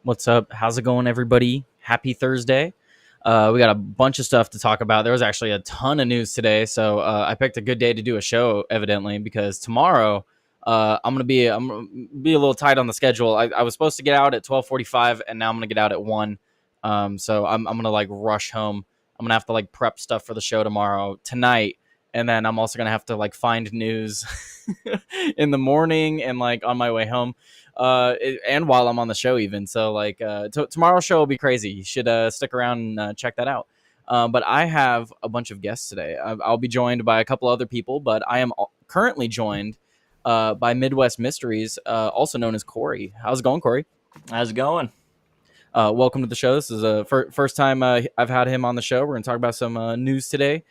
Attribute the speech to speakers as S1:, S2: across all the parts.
S1: What's up? How's it going, everybody? Happy Thursday. We got a bunch of stuff to talk about. There was actually a ton of news today, so I picked a good day to do a show, evidently, because tomorrow I'm gonna be a little tight on the schedule. I was supposed to get out at 12:45, and now I'm gonna get out at 1. So I'm gonna like rush home. I'm gonna have to like prep stuff for the show tonight, and then I'm also gonna have to like find news in the morning and like on my way home. And while I'm on the show even. So like tomorrow's show will be crazy. You should stick around and check that out. But I have a bunch of guests today. I'll be joined by a couple other people, but I am currently joined by Midwest Mysteries, also known as Corey. How's it going, Corey?
S2: How's it going?
S1: Welcome to the show. This is the first time I've had him on the show. We're going to talk about some news today,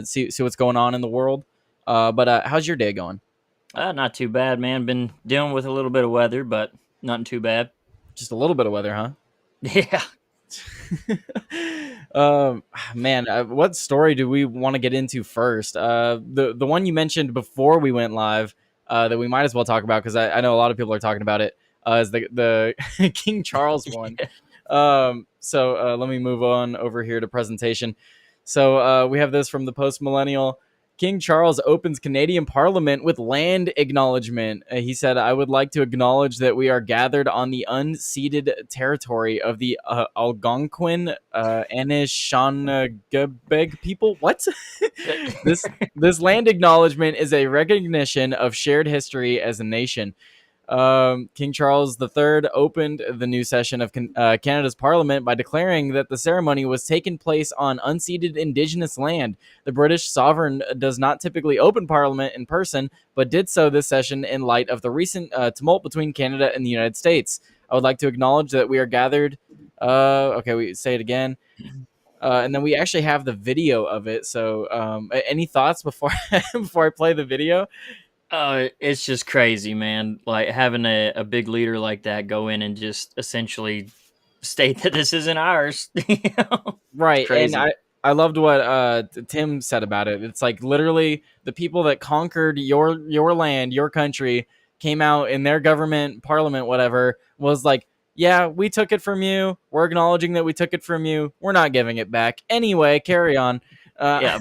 S1: see what's going on in the world. But how's your day going?
S2: Not too bad, man. Been dealing with a little bit of weather, but nothing too bad.
S1: Just a little bit of weather, huh?
S2: Yeah.
S1: Man, what story do we want to get into first? The one you mentioned before we went live that we might as well talk about because I know a lot of people are talking about it is the King Charles one. So let me move on over here to presentation. So we have this from the Post Millennial. King Charles opens Canadian Parliament with land acknowledgement. He said, "I would like to acknowledge that we are gathered on the unceded territory of the Algonquin Anishinaabeg people." What? This land acknowledgement is a recognition of shared history as a nation. King Charles III opened the new session of Canada's Parliament by declaring that the ceremony was taking place on unceded Indigenous land. The British sovereign does not typically open Parliament in person, but did so this session in light of the recent tumult between Canada and the United States. I would like to acknowledge that we are gathered. Okay, we say it again. And then we actually have the video of it. So any thoughts before I play the video?
S2: It's just crazy, man. Like having a big leader like that go in and just essentially state that this isn't ours.
S1: Right. And I loved what Tim said about it. It's like literally the people that conquered your land, your country, came out in their government, parliament, whatever, was like, yeah, we took it from you. We're acknowledging that we took it from you. We're not giving it back. Anyway, carry on.
S2: Yeah.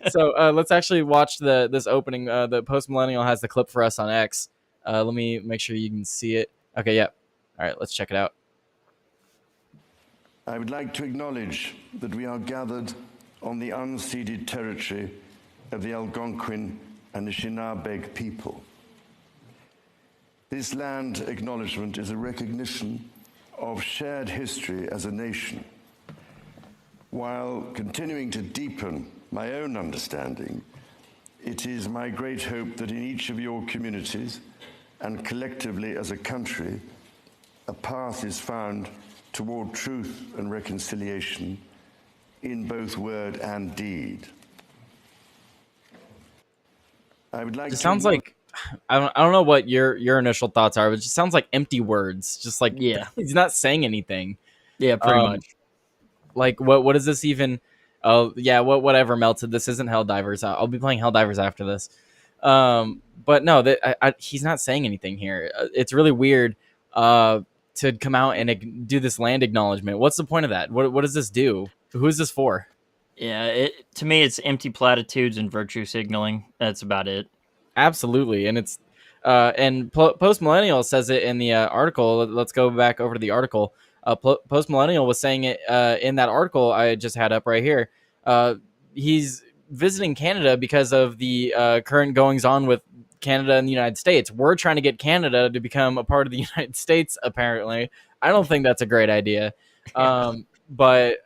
S1: So let's actually watch this opening. The Post Millennial has the clip for us on X. Let me make sure you can see it. Okay, yeah. All right, let's check it out.
S3: I would like to acknowledge that we are gathered on the unceded territory of the Algonquin and Anishinaabe people. This land acknowledgement is a recognition of shared history as a nation, while continuing to deepen my own understanding. It is my great hope that in each of your communities and collectively as a country, a path is found toward truth and reconciliation in both word and deed. I would like
S1: It
S3: to
S1: sounds like I don't know what your initial thoughts are, but it just sounds like empty words. Just like
S2: Yeah.
S1: he's not saying anything.
S2: Yeah, pretty much.
S1: Like what is this even? Oh yeah, whatever, Melted. This isn't Helldivers. I'll be playing Helldivers after this. But no, he's not saying anything here. It's really weird. To come out and do this land acknowledgement. What's the point of that? What does this do? Who is this for?
S2: Yeah, to me, it's empty platitudes and virtue signaling. That's about it.
S1: Absolutely, and it's Post Millennial says it in the article. Let's go back over to the article. Post Millennial was saying it in that article I just had up right here. He's visiting Canada because of the current goings on with Canada and the United States. We're trying to get Canada to become a part of the United States. Apparently, I don't think that's a great idea. But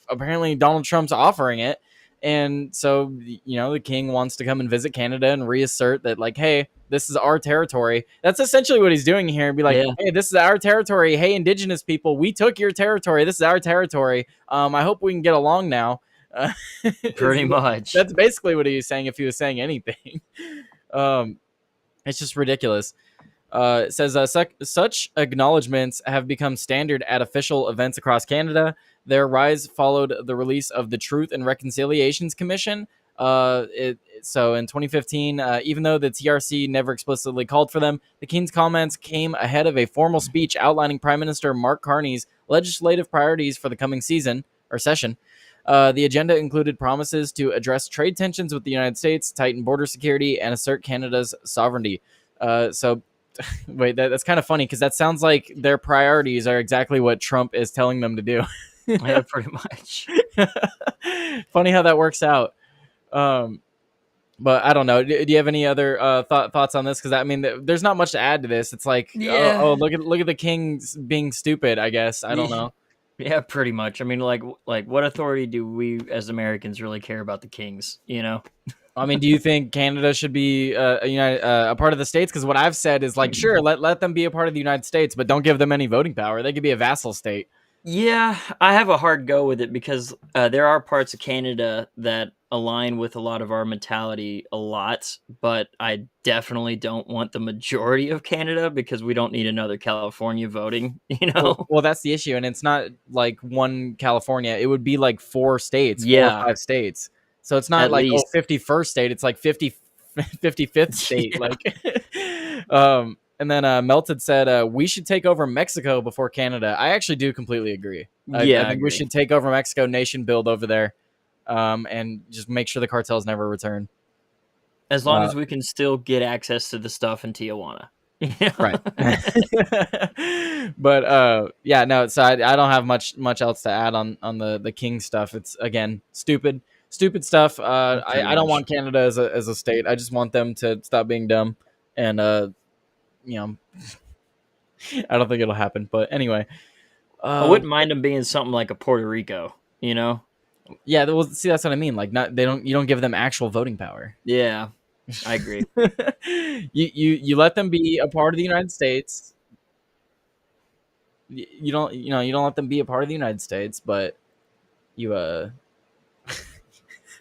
S1: apparently Donald Trump's offering it. And so, the king wants to come and visit Canada and reassert that, like, hey, this is our territory. That's essentially what he's doing here. And be like,
S2: Yeah.
S1: hey, this is our territory. Hey, indigenous people, we took your territory. This is our territory. I hope we can get along now.
S2: Pretty much.
S1: That's basically what he was saying if he was saying anything. It's just ridiculous. It says such acknowledgements have become standard at official events across Canada. Their rise followed the release of the Truth and Reconciliations Commission. So in 2015, even though the TRC never explicitly called for them, the King's comments came ahead of a formal speech outlining Prime Minister Mark Carney's legislative priorities for the coming session. The agenda included promises to address trade tensions with the United States, tighten border security, and assert Canada's sovereignty. Wait, that's kind of funny because that sounds like their priorities are exactly what Trump is telling them to do.
S2: Yeah, pretty much.
S1: Funny how that works out. But I don't know. Do you have any other thoughts on this? Because I mean, there's not much to add to this. It's like,
S2: Yeah.
S1: oh, look at the king being stupid. I guess I don't know.
S2: Yeah, pretty much. I mean, like what authority do we as Americans really care about the kings?
S1: I mean, do you think Canada should be a part of the states? Because what I've said is like, sure, let them be a part of the United States, but don't give them any voting power. They could be a vassal state.
S2: Yeah, I have a hard go with it because there are parts of Canada that align with a lot of our mentality a lot, but I definitely don't want the majority of Canada because we don't need another California voting,
S1: Well, that's the issue, and it's not like one California. It would be like 4 states, 4
S2: Yeah.
S1: or 5 states. So it's not
S2: At
S1: like
S2: least.
S1: 51st state. It's like 55th state.
S2: Yeah.
S1: Like, and then Melted said we should take over Mexico before Canada. I actually do completely agree. I
S2: I
S1: think we
S2: agree.
S1: should take over Mexico, nation build over there, and just make sure the cartels never return.
S2: As long as we can still get access to the stuff in Tijuana.
S1: Right. But yeah, no, so I don't have much else to add on the king stuff. It's again stupid stuff. I don't want Canada as a state. I just want them to stop being dumb, and I don't think it'll happen. But anyway,
S2: I wouldn't mind them being something like a Puerto Rico,
S1: Yeah, well, see, that's what I mean. Like, you don't give them actual voting power.
S2: Yeah, I agree.
S1: you let them be a part of the United States. You don't let them be a part of the United States, but you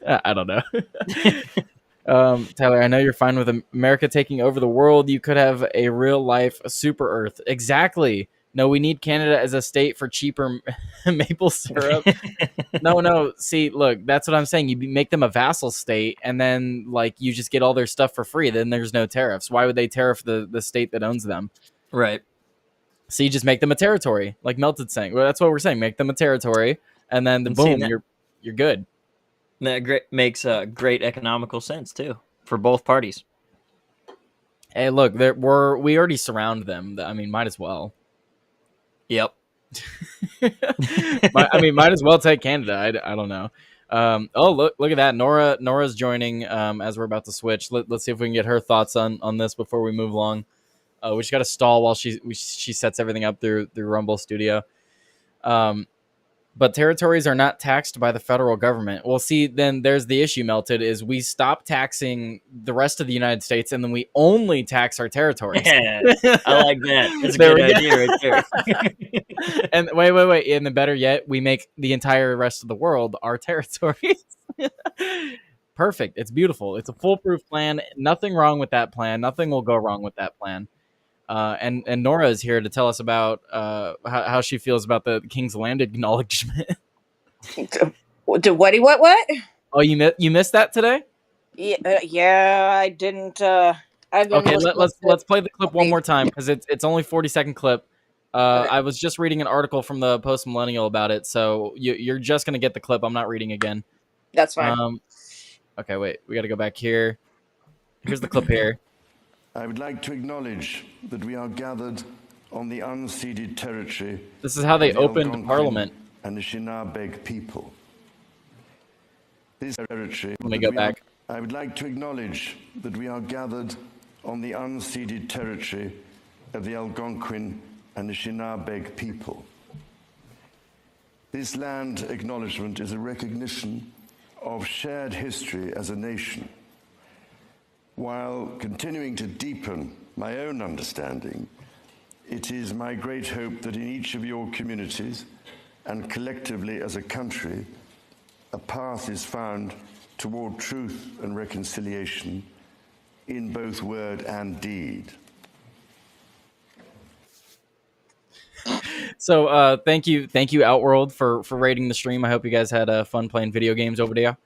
S1: I don't know. Tyler, I know you're fine with America taking over the world. You could have a real life super Earth. Exactly. No, we need Canada as a state for cheaper maple syrup. No. See, look, that's what I'm saying. You make them a vassal state, and then like you just get all their stuff for free. Then there's no tariffs. Why would they tariff the state that owns them?
S2: Right.
S1: So you just make them a territory, like Melted saying. Well, that's what we're saying. Make them a territory, and then boom, you're good.
S2: That makes great economical sense too for both parties.
S1: Hey, look, we already surround them. I mean, might as well.
S2: Yep.
S1: I mean, might as well take Canada. I don't know. Oh, look at that. Nora's joining as we're about to switch. Let's see if we can get her thoughts on this before we move along. We just got to stall while she sets everything up through Rumble Studio. But territories are not taxed by the federal government. Well, see, then there's the issue, Melted, is we stop taxing the rest of the United States and then we only tax our territories.
S2: Yeah, I like that. That's a good idea right there.
S1: And wait. And then better yet, we make the entire rest of the world our territories. Perfect. It's beautiful. It's a foolproof plan. Nothing wrong with that plan. Nothing will go wrong with that plan. And Nora is here to tell us about how she feels about the King's Land acknowledgement.
S4: What?
S1: Oh, you missed that today?
S4: Yeah, I didn't.
S1: Okay, let's play the clip one more time because it's only 40-second clip. I was just reading an article from the Post Millennial about it, so you're just gonna get the clip. I'm not reading again.
S4: That's fine.
S1: Okay, wait, we got to go back here. Here's the clip here.
S3: I would like to acknowledge that we are gathered on the unceded territory.
S1: This is how they
S3: of the
S1: opened
S3: Algonquin
S1: Parliament.
S3: and the Shinabeg people. This territory.
S1: Let me go back.
S3: I would like to acknowledge that we are gathered on the unceded territory of the Algonquin and the Shinabeg people. This land acknowledgement is a recognition of shared history as a nation, while continuing to deepen my own understanding. It is my great hope that in each of your communities and collectively as a country, a path is found toward truth and reconciliation in both word and deed.
S1: So thank you Outworld for rating the stream. I hope you guys had fun playing video games over there.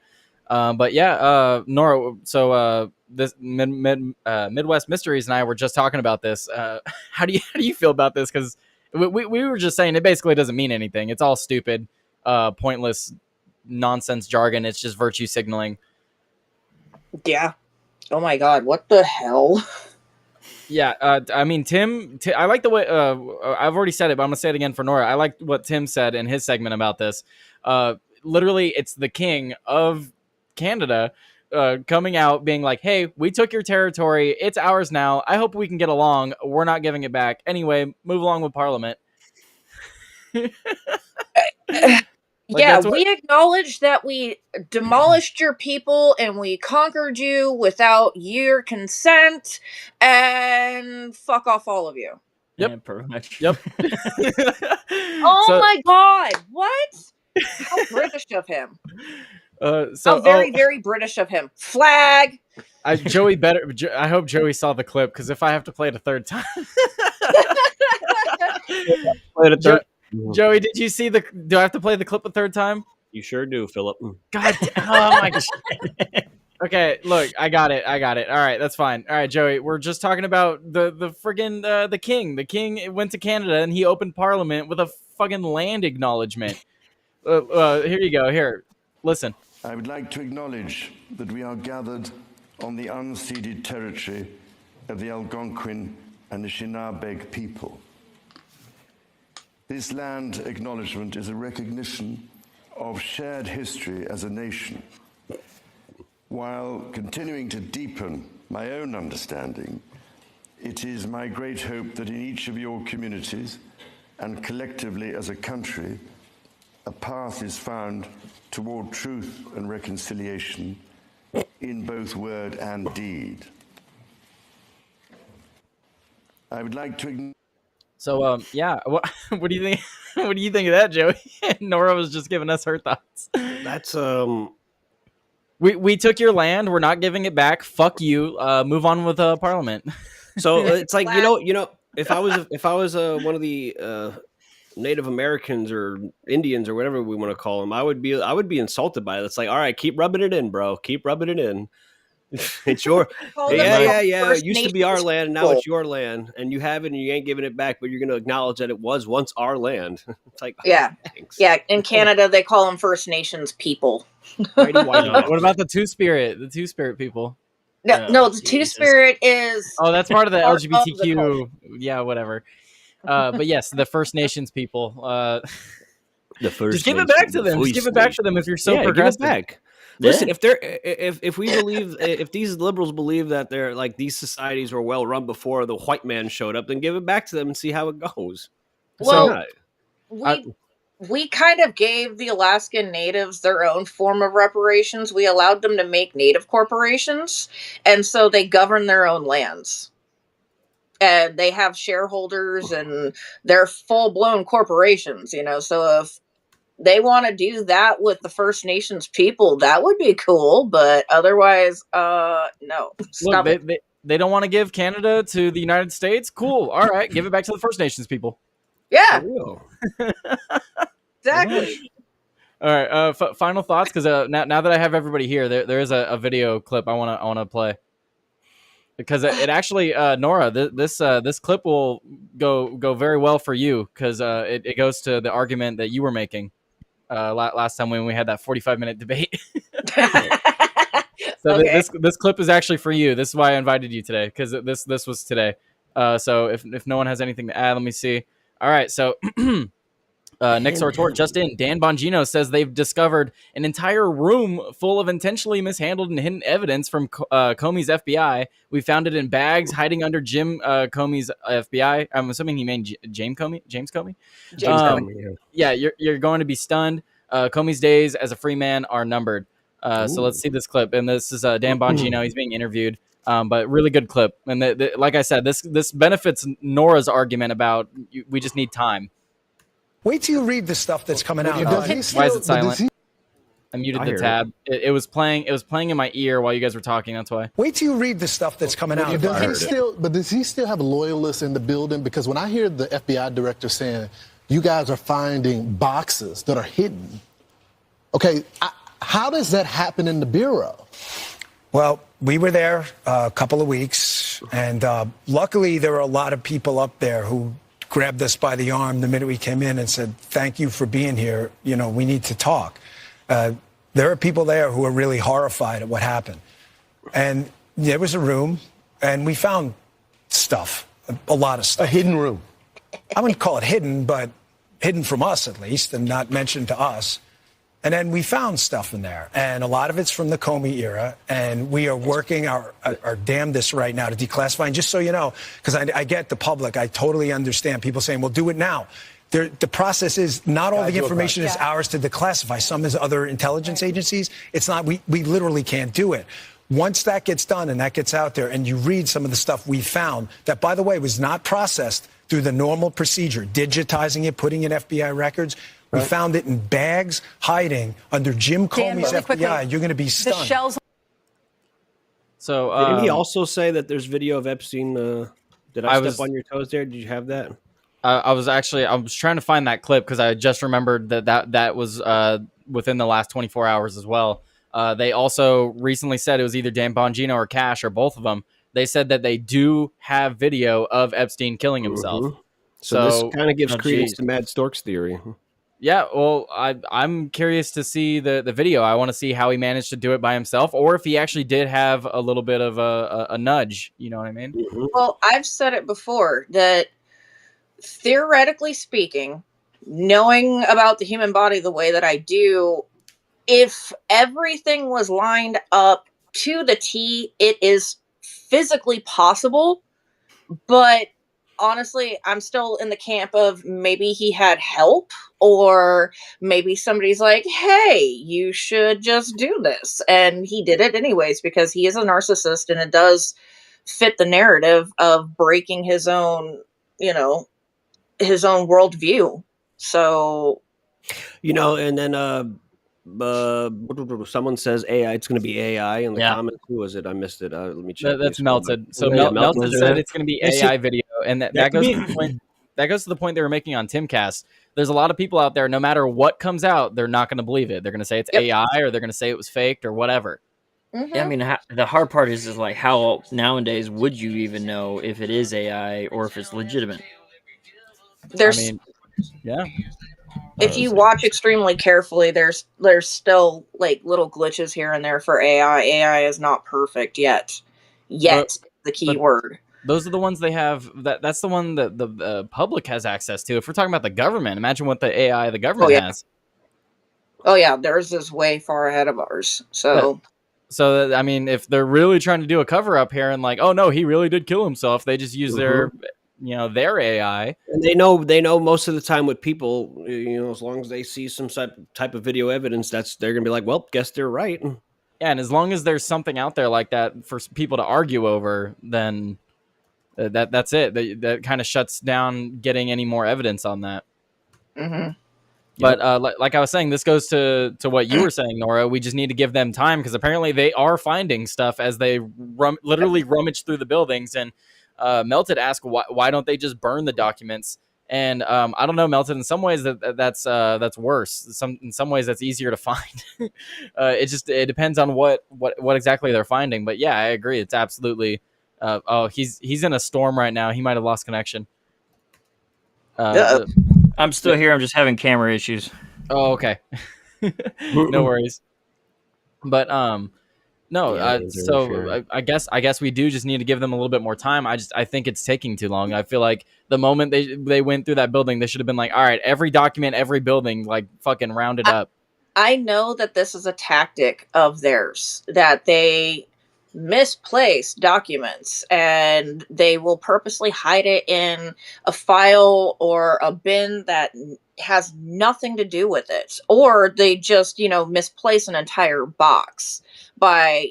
S1: But yeah, Nora, so this Midwest Mysteries and I were just talking about this. How do you feel about this? Because we were just saying it basically doesn't mean anything. It's all stupid, pointless nonsense jargon. It's just virtue signaling.
S4: Yeah. Oh my God, what the hell?
S1: Yeah, I mean, Tim, I like the way, I've already said it, but I'm going to say it again for Nora. I like what Tim said in his segment about this. Literally, it's the king of Canada coming out being like, hey, we took your territory. It's ours now. I hope we can get along. We're not giving it back. Anyway, move along with Parliament.
S4: Yeah, we acknowledge that we demolished your people and we conquered you without your consent, and fuck off all of you.
S1: Yep.
S2: Yeah, pretty much.
S1: Yep.
S4: Oh my God, what? How British of him.
S1: So
S4: Very British of him. Flag.
S1: I hope Joey saw the clip, because if I have to play it a third time. Joey, did you see do I have to play the clip a third time?
S5: You sure do, Philip.
S1: God, oh my gosh. Okay, look, I got it. All right, that's fine. All right, Joey, we're just talking about the friggin' the king. The king went to Canada and he opened Parliament with a fucking land acknowledgement. Here you go. Here, listen.
S3: I would like to acknowledge that we are gathered on the unceded territory of the Algonquin and the Shinabeg people. This land acknowledgement is a recognition of shared history as a nation, while continuing to deepen my own understanding. It is my great hope that in each of your communities and collectively as a country, a path is found toward truth and reconciliation in both word and deed. I would like to
S1: So, yeah, what do you think? What do you think of that, Joey? Nora was just giving us her thoughts.
S5: That's
S1: We took your land. We're not giving it back. Fuck you. Move on with Parliament.
S5: So it's like you know, if I was one of the Native Americans or Indians or whatever we want to call them, I would be insulted by it. It's like, all right, keep rubbing it in, bro. Keep rubbing it in. It's your yeah. It used to be our land, and now it's your land, and you have it, and you ain't giving it back, but you're going to acknowledge that it was once our land. It's like,
S4: thanks. Yeah. In Canada, they call them First Nations people.
S1: What about the Two Spirit? The Two Spirit people.
S4: No, the Two Spirit is.
S1: Oh, that's part of the LGBTQ. Yeah, whatever. But yes, the First Nations people.
S5: The First
S1: Just give it
S5: Nation,
S1: back to
S5: the
S1: them. Just
S5: voice
S1: give it back
S5: nation.
S1: to them if you're so
S5: Yeah, give it
S1: progressive.
S5: back. Listen, if we believe, if these liberals believe that they're like these societies were well run before the white man showed up, then give it back to them and see how it goes.
S4: Well,
S5: So,
S4: we kind of gave the Alaskan Natives their own form of reparations. We allowed them to make native corporations, and so they govern their own lands. And they have shareholders, and they're full-blown corporations, you know. So if they want to do that with the First Nations people, that would be cool. But otherwise, no.
S1: Look, they don't want to give Canada to the United States. Cool. All right, give it back to the First Nations people.
S4: Yeah. Exactly.
S1: All right. Final thoughts, because now that I have everybody here, there is a video clip I want to play, because it actually, Nora, this clip will go very well for you, because it goes to the argument that you were making last time when we had that 45-minute debate. So
S4: Okay.
S1: this clip is actually for you. This is why I invited you today, because this was today. So if no one has anything to add, let me see. All right, so next retort just in. Dan Bongino says they've discovered an entire room full of intentionally mishandled and hidden evidence from Comey's FBI. We found it in bags hiding under Jim Comey's FBI. I'm assuming he meant James Comey. James Comey. Yeah, you're going to be stunned. Comey's days as a free man are numbered. So let's see this clip. And this is Dan Bongino. He's being interviewed. But really good clip. And like I said, this benefits Nora's argument about we just need time.
S6: Wait till you read the stuff that's coming out.
S1: Why is it silent? I muted the tab. It was playing. It was playing in my ear while you guys were talking. That's why.
S6: Wait till you read the stuff that's coming out.
S7: Does he still have loyalists in the building? Because when I hear the FBI director saying, you guys are finding boxes that are hidden, okay, how does that happen in the Bureau?
S6: Well, we were there a couple of weeks, and luckily there were a lot of people up there who grabbed us by the arm the minute we came in and said, thank you for being here. You know, we need to talk. There are people there who are really horrified at what happened. And there was a room, and we found stuff, a lot of stuff.
S7: A hidden room.
S6: I wouldn't call it hidden, but hidden from us at least, and not mentioned to us. And then we found stuff in there, and a lot of it's from the Comey era, and we are working our damnedest right now to declassify. And just so you know, because I get the public, I totally understand people saying, well, do it now. The process is not all the information is ours to declassify. Some is other intelligence agencies. It's not, we literally can't do it. Once that gets done and that gets out there and you read some of the stuff we found that, by the way, was not processed through the normal procedure, digitizing it, putting in FBI records. We found it in bags hiding under Jim Comey's FBI. Quickly, you're going to be stunned. The shells.
S1: So
S5: didn't he also say that there's video of Epstein? Did I step on your toes there? Did you have that?
S1: I was trying to find that clip because I just remembered that was within the last 24 hours as well. They also recently said it was either Dan Bongino or Cash or both of them. They said that they do have video of Epstein killing himself.
S5: Mm-hmm. So this kind of gives credence to Mad Stork's theory.
S1: Yeah, well, I'm curious to see the video. I want to see how he managed to do it by himself, or if he actually did have a little bit of a nudge. You know what I mean?
S5: Mm-hmm.
S4: Well, I've said it before that theoretically speaking, knowing about the human body the way that I do, if everything was lined up to the T, it is physically possible. But honestly, I'm still in the camp of maybe he had help, or maybe somebody's like, hey, you should just do this. And he did it anyways because he is a narcissist, and it does fit the narrative of breaking his own, his own worldview. So,
S5: and then someone says AI. It's going to be AI in the comments. Who was it? I missed it. Let me check.
S1: That's Melted. So Melted said it's going to be AI video, and that goes to the point. That goes to the point they were making on Timcast. There's a lot of people out there. No matter what comes out, they're not going to believe it. They're going to say it's AI, or they're going to say it was faked, or whatever.
S2: Mm-hmm. Yeah, I mean, the hard part is like how nowadays would you even know if it is AI or if it's legitimate?
S4: If you watch extremely carefully, there's still like little glitches here and there for AI. AI is not perfect yet. The key word.
S1: Those are the ones they have. That's the one that the public has access to. If we're talking about the government, imagine what the AI the government has.
S4: Oh yeah, theirs is way far ahead of ours. So.
S1: So I mean, if they're really trying to do a cover up here and like, oh no, he really did kill himself, they just use their AI,
S5: and they know most of the time with people, as long as they see some type of video evidence, they're gonna be like, well, guess they're right.
S1: Yeah, and as long as there's something out there like that for people to argue over, then that's it. That kind of shuts down getting any more evidence on that.
S4: Mm-hmm.
S1: But like I was saying, this goes to what you were saying, Nora. We just need to give them time because apparently they are finding stuff as they literally rummage through the buildings. And Melted asked, why don't they just burn the documents? And I don't know, Melted. In some ways that's worse. In some ways that's easier to find. It depends on what exactly they're finding. But yeah, I agree. It's absolutely. He's in a storm right now. He might have lost connection.
S2: I'm still here. I'm just having camera issues.
S1: Oh, okay. No worries. But no. So sure. I guess we do just need to give them a little bit more time. I think it's taking too long. I feel like the moment they went through that building, they should have been like, all right, every document, every building, like fucking round it up.
S4: I know that this is a tactic of theirs, that they misplace documents and they will purposely hide it in a file or a bin that has nothing to do with it, or they just misplace an entire box by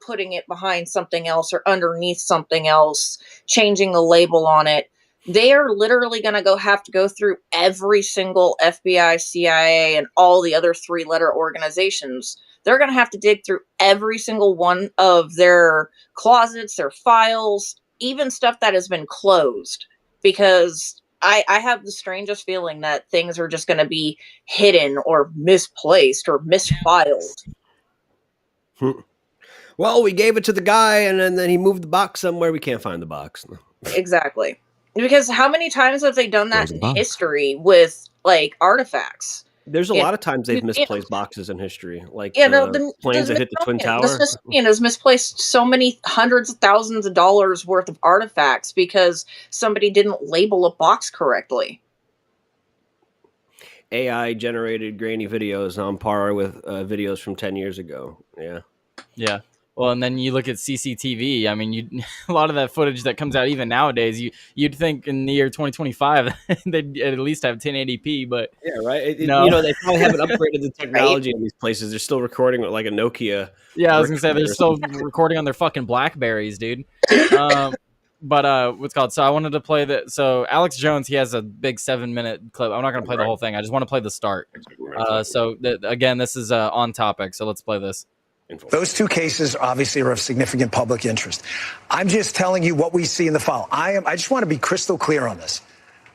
S4: putting it behind something else or underneath something else, changing the label on it. They are literally going to have to go through every single FBI, CIA, and all the other 3-letter organizations. They're going to have to dig through every single one of their closets, their files, even stuff that has been closed, because I have the strangest feeling that things are just going to be hidden or misplaced or misfiled.
S5: Well, we gave it to the guy and then he moved the box somewhere. We can't find the box.
S4: Exactly. Because how many times have they done that in history with like artifacts?
S5: There's a lot of times they've misplaced boxes in history, like the planes that hit the Twin Tower.
S4: The Smithsonian has misplaced so many hundreds of thousands of dollars worth of artifacts because somebody didn't label a box correctly.
S5: AI generated grainy videos on par with videos from 10 years ago. Yeah.
S1: Well, and then you look at CCTV. I mean, a lot of that footage that comes out even nowadays, you'd think in the year 2025 they'd at least have 1080p, but
S5: yeah, right. No. They probably haven't upgraded the technology in these places. They're still recording with like a Nokia.
S1: Yeah, I was gonna say they're still recording on their fucking Blackberries, dude. But what's called? So I wanted to play that. So Alex Jones, he has a big 7-minute clip. I'm not gonna play the whole thing. I just want to play the start. Again, this is on topic. So let's play this.
S6: Those two cases obviously are of significant public interest. I'm just telling you what we see in the file. I just want to be crystal clear on this.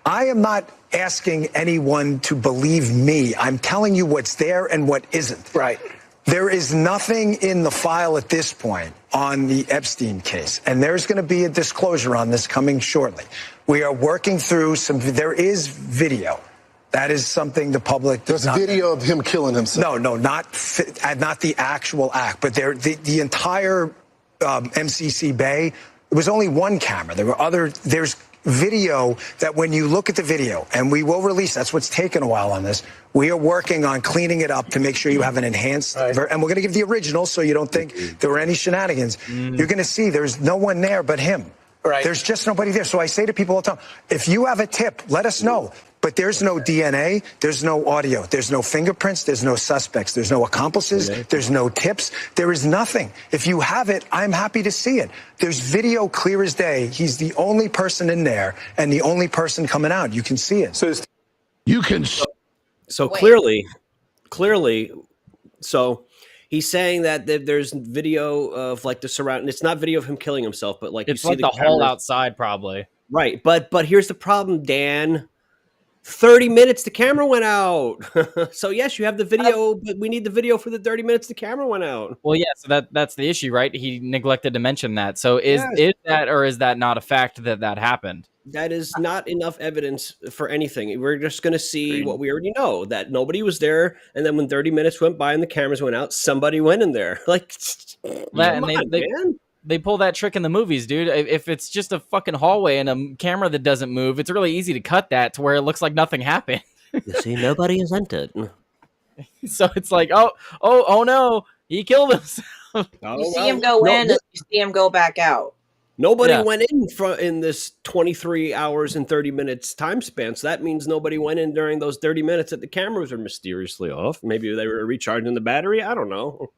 S6: I am not asking anyone to believe me. I'm telling you what's there and what isn't. Right. There is nothing in the file at this point on the Epstein case, and there's going to be a disclosure on this coming shortly. We are working through there is video. That is something the public does not.
S7: There's video of him killing himself.
S6: No, not the actual act, but the entire MCC Bay. It was only one camera. There's video that when you look at the video, and we will release. That's what's taken a while on this. We are working on cleaning it up to make sure you have an enhanced, and we're going to give the original so you don't think there were any shenanigans. You're going to see there's no one there but him. Right. There's just nobody there. So I say to people all the time, if you have a tip, let us know. But there's no DNA, there's no audio, there's no fingerprints, there's no suspects, there's no accomplices, there's no tips, there is nothing. If you have it, I'm happy to see it. There's video clear as day. He's the only person in there and the only person coming out. You can see it.
S5: So clearly, so he's saying that there's video of like the surround. It's not video of him killing himself, but like
S1: it's
S5: you see
S1: like the hall outside, probably.
S5: Right, but here's the problem, Dan. 30 minutes the camera went out. So yes, you have the video, but we need the video for the 30 minutes the camera went out.
S1: Well, yeah, so that's the issue, right? He neglected to mention that. So is that, or is that not a fact that happened?
S5: That is not enough evidence for anything. We're just going to see what we already know, that nobody was there, and then when 30 minutes went by and the cameras went out, somebody went in there. Like,
S1: man. they pull that trick in the movies, dude. If it's just a fucking hallway and a camera that doesn't move, it's really easy to cut that to where it looks like nothing happened.
S5: You see, nobody is entered.
S1: So it's like, oh no, he killed himself.
S4: You see him go in, and you see him go back out.
S5: Nobody went in this 23 hours and 30 minutes time span. So that means nobody went in during those 30 minutes that the cameras are mysteriously off. Maybe they were recharging the battery. I don't know.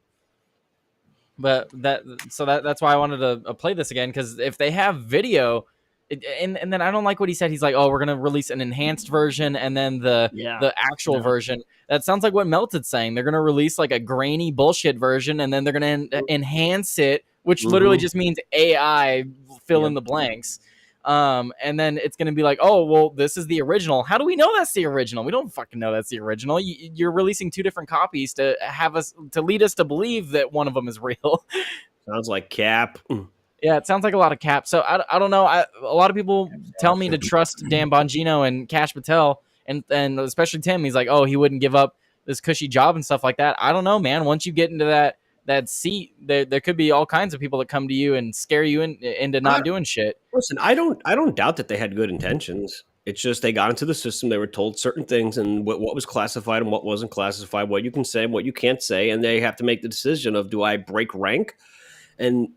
S1: But that's why I wanted to play this again, because if they have video, and then I don't like what he said. He's like, oh, we're gonna release an enhanced version and then the actual version. That sounds like what Melted's saying. They're gonna release like a grainy bullshit version, and then they're gonna enhance it, which literally just means AI fill in the blanks. And then it's going to be like, oh, well, this is the original. How do we know that's the original? We don't fucking know that's the original. You're releasing two different copies to lead us to believe that one of them is real.
S5: Sounds like cap.
S1: Yeah, it sounds like a lot of cap. So I don't know. A lot of people tell me to trust Dan Bongino and Kash Patel, and especially Tim. He's like, oh, he wouldn't give up this cushy job and stuff like that. I don't know, man. Once you get into that seat, there could be all kinds of people that come to you and scare you into not doing shit.
S5: Listen, I don't doubt that they had good intentions. It's just they got into the system. They were told certain things and what was classified and what wasn't classified, what you can say and what you can't say, and they have to make the decision of, do I break rank and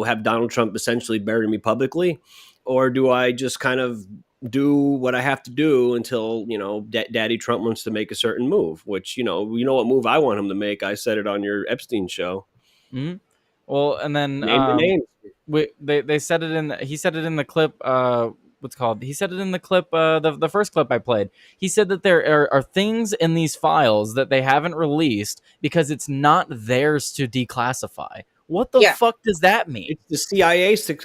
S5: have Donald Trump essentially bury me publicly, or do I just kind of do what I have to do until Daddy Trump wants to make a certain move, which what move I want him to make. I said it on your Epstein show.
S1: Mm-hmm. Well, and then
S5: name the names.
S1: They said it he said it in the clip. He said it in the clip. The first clip I played. He said that there are things in these files that they haven't released because it's not theirs to declassify. What the fuck does that mean?
S5: It's the CIA's to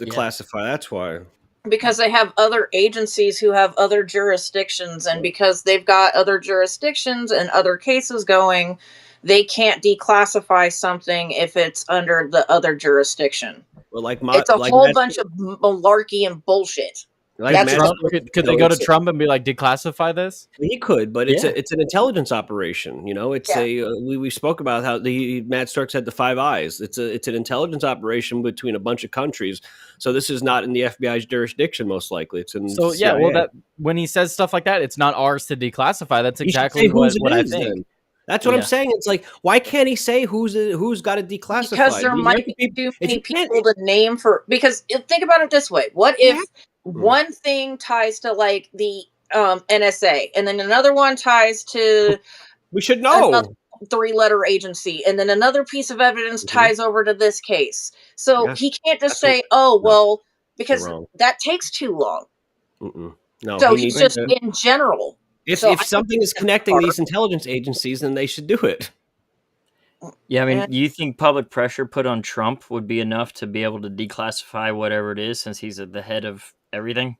S5: classify. That's why.
S4: Because they have other agencies who have other jurisdictions, and because they've got other jurisdictions and other cases going, they can't declassify something if it's under the other jurisdiction.
S5: Well,
S4: it's a whole bunch of malarkey and bullshit.
S1: Could they go to Trump and be like, declassify this?
S5: He could, but it's an intelligence operation. It's we spoke about how Matt Starks had the 5 eyes. It's an intelligence operation between a bunch of countries. So this is not in the FBI's jurisdiction, most likely. It's in CIA.
S1: Well, when he says stuff like that, it's not ours to declassify. That's exactly what I think.
S5: Then. That's what I'm saying. It's like, why can't he say who's got to declassify?
S4: Because there might be too many people to name for. Because think about it this way: what if one thing ties to like the NSA, and then another one ties to
S5: we should know
S4: 3-letter agency, and then another piece of evidence ties over to this case. So he can't just say, because that takes too long.
S5: No,
S4: so he's just in general.
S5: If something is connecting these intelligence agencies, then they should do it.
S2: Yeah, I mean, you think public pressure put on Trump would be enough to be able to declassify whatever it is, since he's at the head of everything?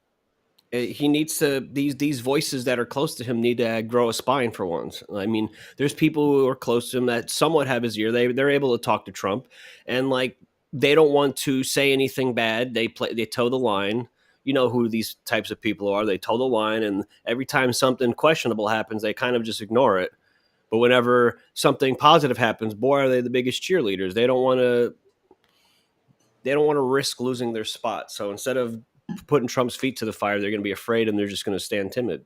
S5: He needs to, these voices that are close to him need to grow a spine for once. I mean, there's people who are close to him that somewhat have his ear. They're able to talk to Trump, and like, they don't want to say anything bad. They toe the line. You know who these types of people are. They toe the line, and every time something questionable happens, they kind of just ignore it. But whenever something positive happens, boy, are they the biggest cheerleaders. They don't want to risk losing their spot. So instead of putting Trump's feet to the fire, they're going to be afraid, and they're just going to stand timid.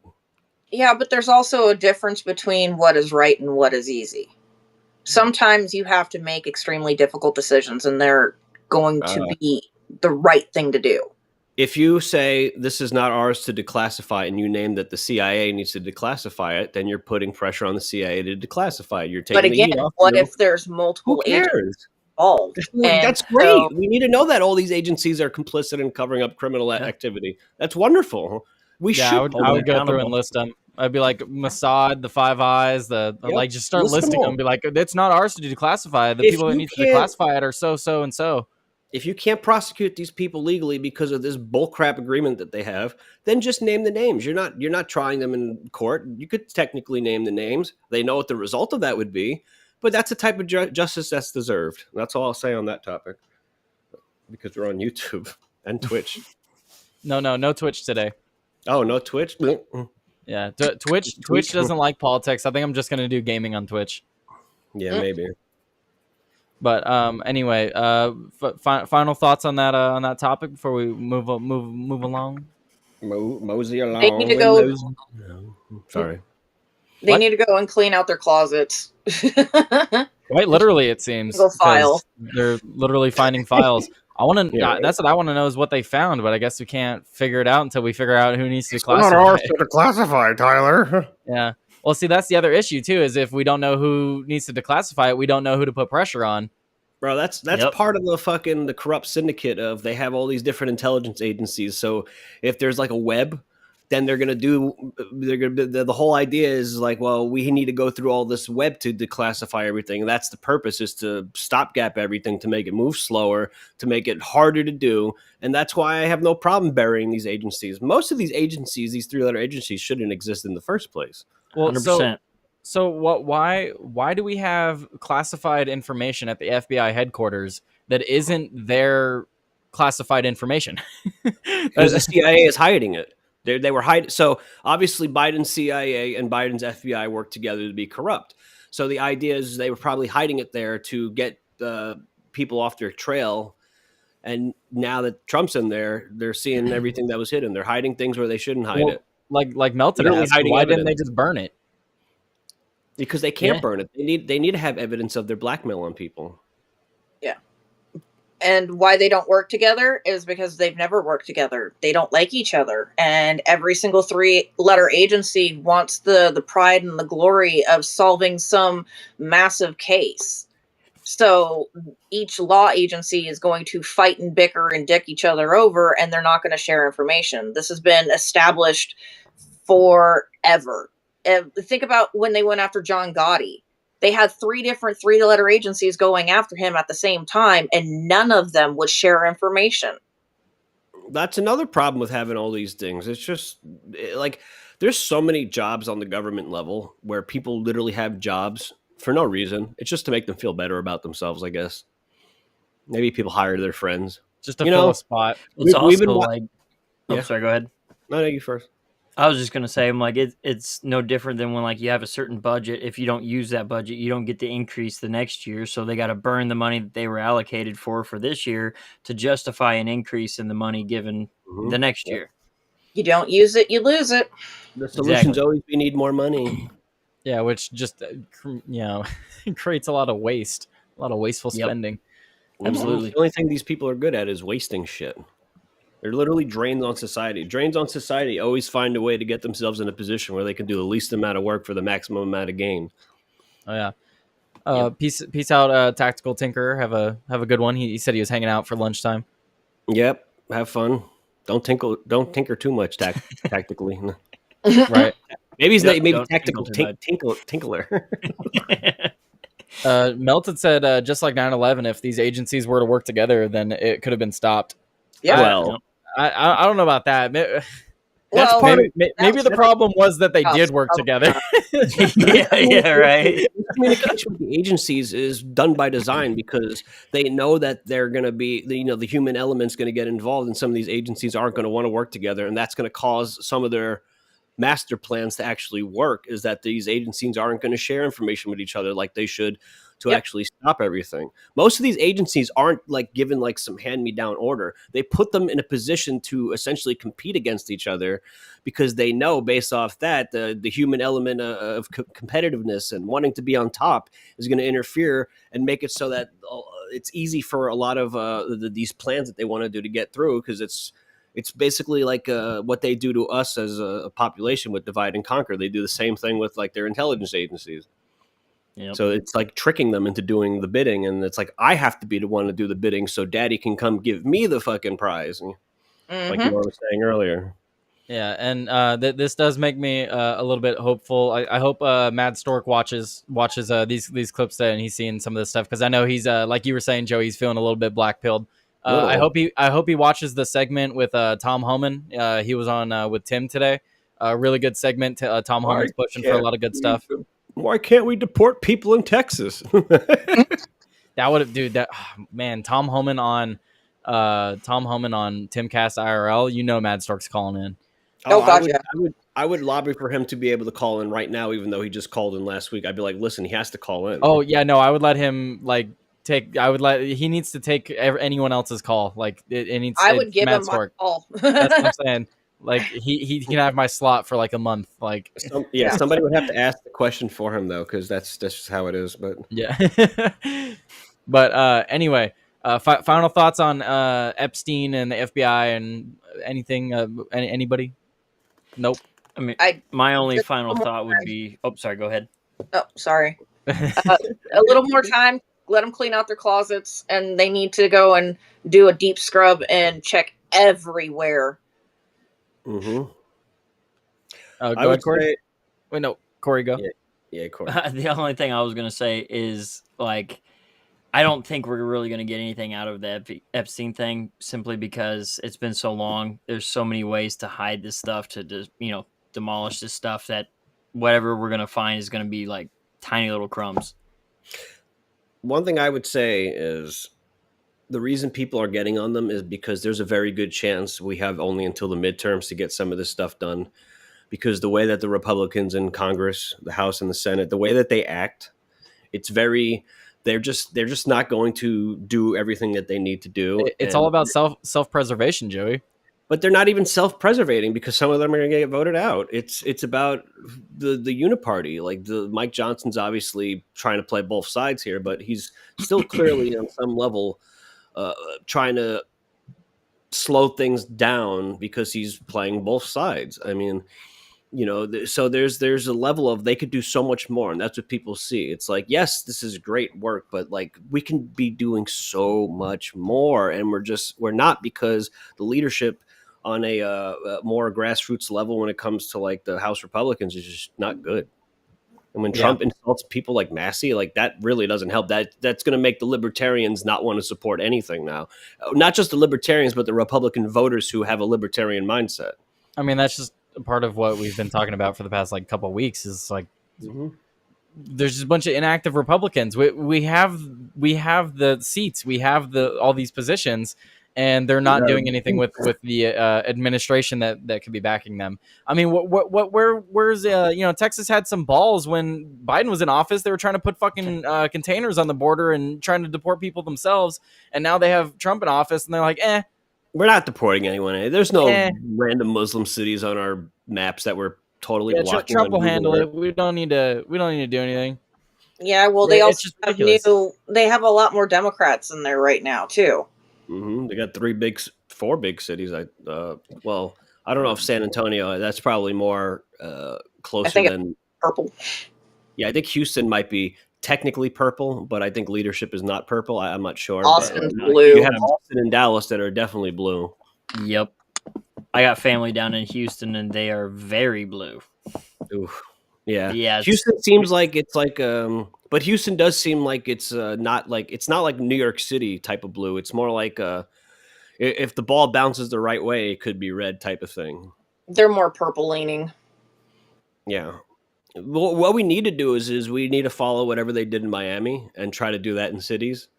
S4: Yeah, but there's also a difference between what is right and what is easy. Sometimes you have to make extremely difficult decisions, and they're going to be the right thing to do.
S5: If you say this is not ours to declassify, and you name that the CIA needs to declassify it, then you're putting pressure on the CIA to declassify it. You're taking. But
S4: again, what if there's multiple agents involved?
S5: That's great. So, we need to know that all these agencies are complicit in covering up criminal activity. That's wonderful. We should.
S1: I would go through and list them. I'd be like Mossad, the 5 eyes, like just start listing them. Be like, it's not ours to declassify. The people that need to declassify it are so and so.
S5: If you can't prosecute these people legally because of this bullcrap agreement that they have, then just name the names. You're not trying them in court. You could technically name the names. They know what the result of that would be, but that's the type of justice that's deserved. That's all I'll say on that topic, because we're on YouTube and Twitch.
S1: No Twitch today.
S5: Oh, no Twitch?
S1: Yeah, Twitch doesn't like politics. I think I'm just going to do gaming on Twitch.
S5: Yeah, maybe.
S1: But anyway, final thoughts on that topic before we move along.
S5: Mosey along.
S4: They need to go.
S5: No, sorry.
S4: They
S1: What?
S4: need to go and clean out their closets.
S1: Quite literally, it seems,
S4: Single file.
S1: because they're literally finding files. I want to.
S5: Yeah, right.
S1: That's what I want to know is what they found, but I guess we can't figure it out until we figure out who needs to
S5: It's not
S1: classify.
S5: ours to classify, Tyler.
S1: Yeah. Well, see, that's the other issue too. Is if we don't know who needs to declassify it, we don't know who to put pressure on.
S5: Bro, that's
S2: Yep.
S5: part of the corrupt syndicate of they have all these different intelligence agencies. So if there's like a web, then the whole idea is like, well, we need to go through all this web to declassify everything. And that's the purpose, is to stopgap everything, to make it move slower, to make it harder to do. And that's why I have no problem burying these agencies. Most of these agencies, these 3-letter agencies, shouldn't exist in the first place.
S1: Well,
S2: 100%.
S1: So what? Why do we have classified information at the FBI headquarters that isn't their classified information?
S5: Because the CIA is hiding it. They were hiding. So obviously Biden's CIA and Biden's FBI worked together to be corrupt. So the idea is they were probably hiding it there to get people off their trail. And now that Trump's in there, they're seeing everything that was hidden. They're hiding things where they shouldn't hide
S1: Well,
S5: it.
S1: like Melton
S5: Literally
S1: asked,
S5: hiding
S1: why didn't they
S5: evidence.
S1: just burn it?
S5: Because they can't
S2: Yeah.
S5: burn it. They need to have evidence of their blackmail on people.
S4: And why they don't work together is because they've never worked together. They don't like each other. And every single 3-letter agency wants the pride and the glory of solving some massive case. So each law agency is going to fight and bicker and dick each other over, and they're not going to share information. This has been established forever. And think about when they went after John Gotti. They had 3 different 3-letter agencies going after him at the same time, and none of them would share information.
S5: That's another problem with having all these things. It's just like there's so many jobs on the government level where people literally have jobs for no reason. It's just to make them feel better about themselves, I guess. Maybe people hire their friends.
S1: Just to
S5: You
S1: fill
S5: know,
S1: a spot.
S2: It's
S5: we've been
S2: also
S5: wa-
S2: like, oh,
S5: Yeah.
S2: sorry, go ahead.
S5: No, you first.
S2: I was just gonna say, I'm like, it's no different than when like you have a certain budget. If you don't use that budget, you don't get the increase the next year. So they got to burn the money that they were allocated for this year to justify an increase in the money given
S5: Mhm.
S2: the next year.
S4: You don't use it, you lose it.
S5: The solution's
S2: Exactly.
S5: always we need more money.
S1: Yeah, which just creates a lot of waste, a lot of wasteful
S2: Yep.
S1: spending.
S2: Absolutely.
S5: The only thing these people are good at is wasting shit. They're literally drains on society. Drains on society always find a way to get themselves in a position where they can do the least amount of work for the maximum amount of gain.
S1: Oh yeah. Peace out, Tactical Tinker. Have a good one. He said he was hanging out for lunchtime.
S5: Yep. Have fun. Don't tinker too much tactically.
S1: Right.
S5: Maybe he's
S2: Yep,
S5: maybe
S2: don't
S5: tactical
S2: tinkle too
S5: tinkler.
S1: Melton said, just like 9/11, if these agencies were to work together, then it could have been stopped.
S4: Yeah.
S5: Well,
S1: I don't know about that.
S5: that's
S4: Well,
S5: part of
S1: Maybe the problem was that they did work together.
S2: yeah, right.
S5: communication with the agencies is done by design because they know that they're going to be, the human element's going to get involved, and some of these agencies aren't going to want to work together, and that's going to cause some of their master plans to actually work. Is that these agencies aren't going to share information with each other like they should to actually stop everything. Most of these agencies aren't like given like some hand-me-down order. They put them in a position to essentially compete against each other because they know based off that the human element of competitiveness and wanting to be on top is going to interfere and make it so that it's easy for a lot of these plans that they want to do to get through, because it's basically like what they do to us as a population with divide and conquer. They do the same thing with like their intelligence agencies.
S2: Yep.
S5: So it's like tricking them into doing the bidding, and it's like I have to be the one to do the bidding so daddy can come give me the fucking prize, like you were saying earlier.
S1: Yeah, and this does make me a little bit hopeful. I hope Mad Stork watches these clips today and he's seeing some of this stuff, because I know he's like you were saying, Joe, he's feeling a little bit black pilled. I hope he watches the segment with Tom Homan. He was on with Tim today. Really good segment. Tom Homan's pushing for a lot of good stuff.
S5: Why can't we deport people in Texas?
S1: That would have, dude. That man, Tom Homan on Timcast IRL. You know, Mad Stork's calling in.
S4: Oh, gotcha.
S5: I would lobby for him to be able to call in right now, even though he just called in last week. I'd be like, listen, he has to call in.
S1: Oh yeah, no, I would let him like take. I would let. He needs to take anyone else's call. Like it needs.
S4: I would give
S1: Matt
S4: him my
S1: Stork.
S4: call.
S1: That's what I'm saying. Like he can have my slot for like a month. Like
S5: somebody would have to ask the question for him though, because that's just how it is. But
S1: yeah. But anyway, final thoughts on Epstein and the FBI and anything. Anybody? Nope.
S2: I mean, my only final thought would be. Oh, sorry. Go ahead.
S4: Oh, sorry. A little more time. Let them clean out their closets, and they need to go and do a deep scrub and check everywhere.
S5: Mm-hmm.
S1: Go ahead, Corey. Wait, no, Corey, go.
S5: Yeah, Corey.
S2: The only thing I was gonna say is like, I don't think we're really gonna get anything out of the Epstein thing simply because it's been so long. There's so many ways to hide this stuff, to just demolish this stuff, that whatever we're gonna find is gonna be like tiny little crumbs.
S5: One thing I would say is the reason people are getting on them is because there's a very good chance we have only until the midterms to get some of this stuff done. Because the way that the Republicans in Congress, the House and the Senate, the way that they act, it's very, they're just not going to do everything that they need to do.
S1: It's all about self-preservation, Joey.
S5: But they're not even self-preservating because some of them are going to get voted out. It's about the uniparty. Like Mike Johnson's obviously trying to play both sides here, but he's still clearly on some level trying to slow things down because he's playing both sides. I mean, so there's a level of they could do so much more, and that's what people see. It's like, yes, this is great work, but like we can be doing so much more, and we're not, because the leadership on a more grassroots level when it comes to like the House Republicans is just not good. And when Trump insults people like Massey, like that really doesn't help. That's going to make the libertarians not want to support anything now. Not just the libertarians, but the Republican voters who have a libertarian mindset.
S1: I mean, that's just a part of what we've been talking about for the past like couple of weeks. Is like there's just a bunch of inactive Republicans. We have the seats, we have all these positions, and they're not doing anything with the administration that could be backing them. I mean, where's Texas had some balls when Biden was in office. They were trying to put fucking containers on the border and trying to deport people themselves, and now they have Trump in office, and they're like,
S5: we're not deporting anyone. There's no random Muslim cities on our maps that we're totally blocking.
S1: Trump will handle it. We don't need to do anything.
S4: Yeah, well, they also they have a lot more Democrats in there right now too.
S5: Mm-hmm. They got 4 big cities. I don't know if San Antonio. That's probably more closer than
S4: purple.
S5: Yeah, I think Houston might be technically purple, but I think leadership is not purple. I'm not sure.
S4: Austin's blue.
S5: You have Austin and Dallas that are definitely blue.
S2: Yep. I got family down in Houston, and they are very blue.
S5: Oof. Yeah.
S2: Yeah.
S5: Houston seems like it's like, but Houston does seem like it's not like New York City type of blue. It's more like if the ball bounces the right way, it could be red type of thing.
S4: They're more purple leaning.
S5: Yeah. What we need to do is we need to follow whatever they did in Miami and try to do that in cities,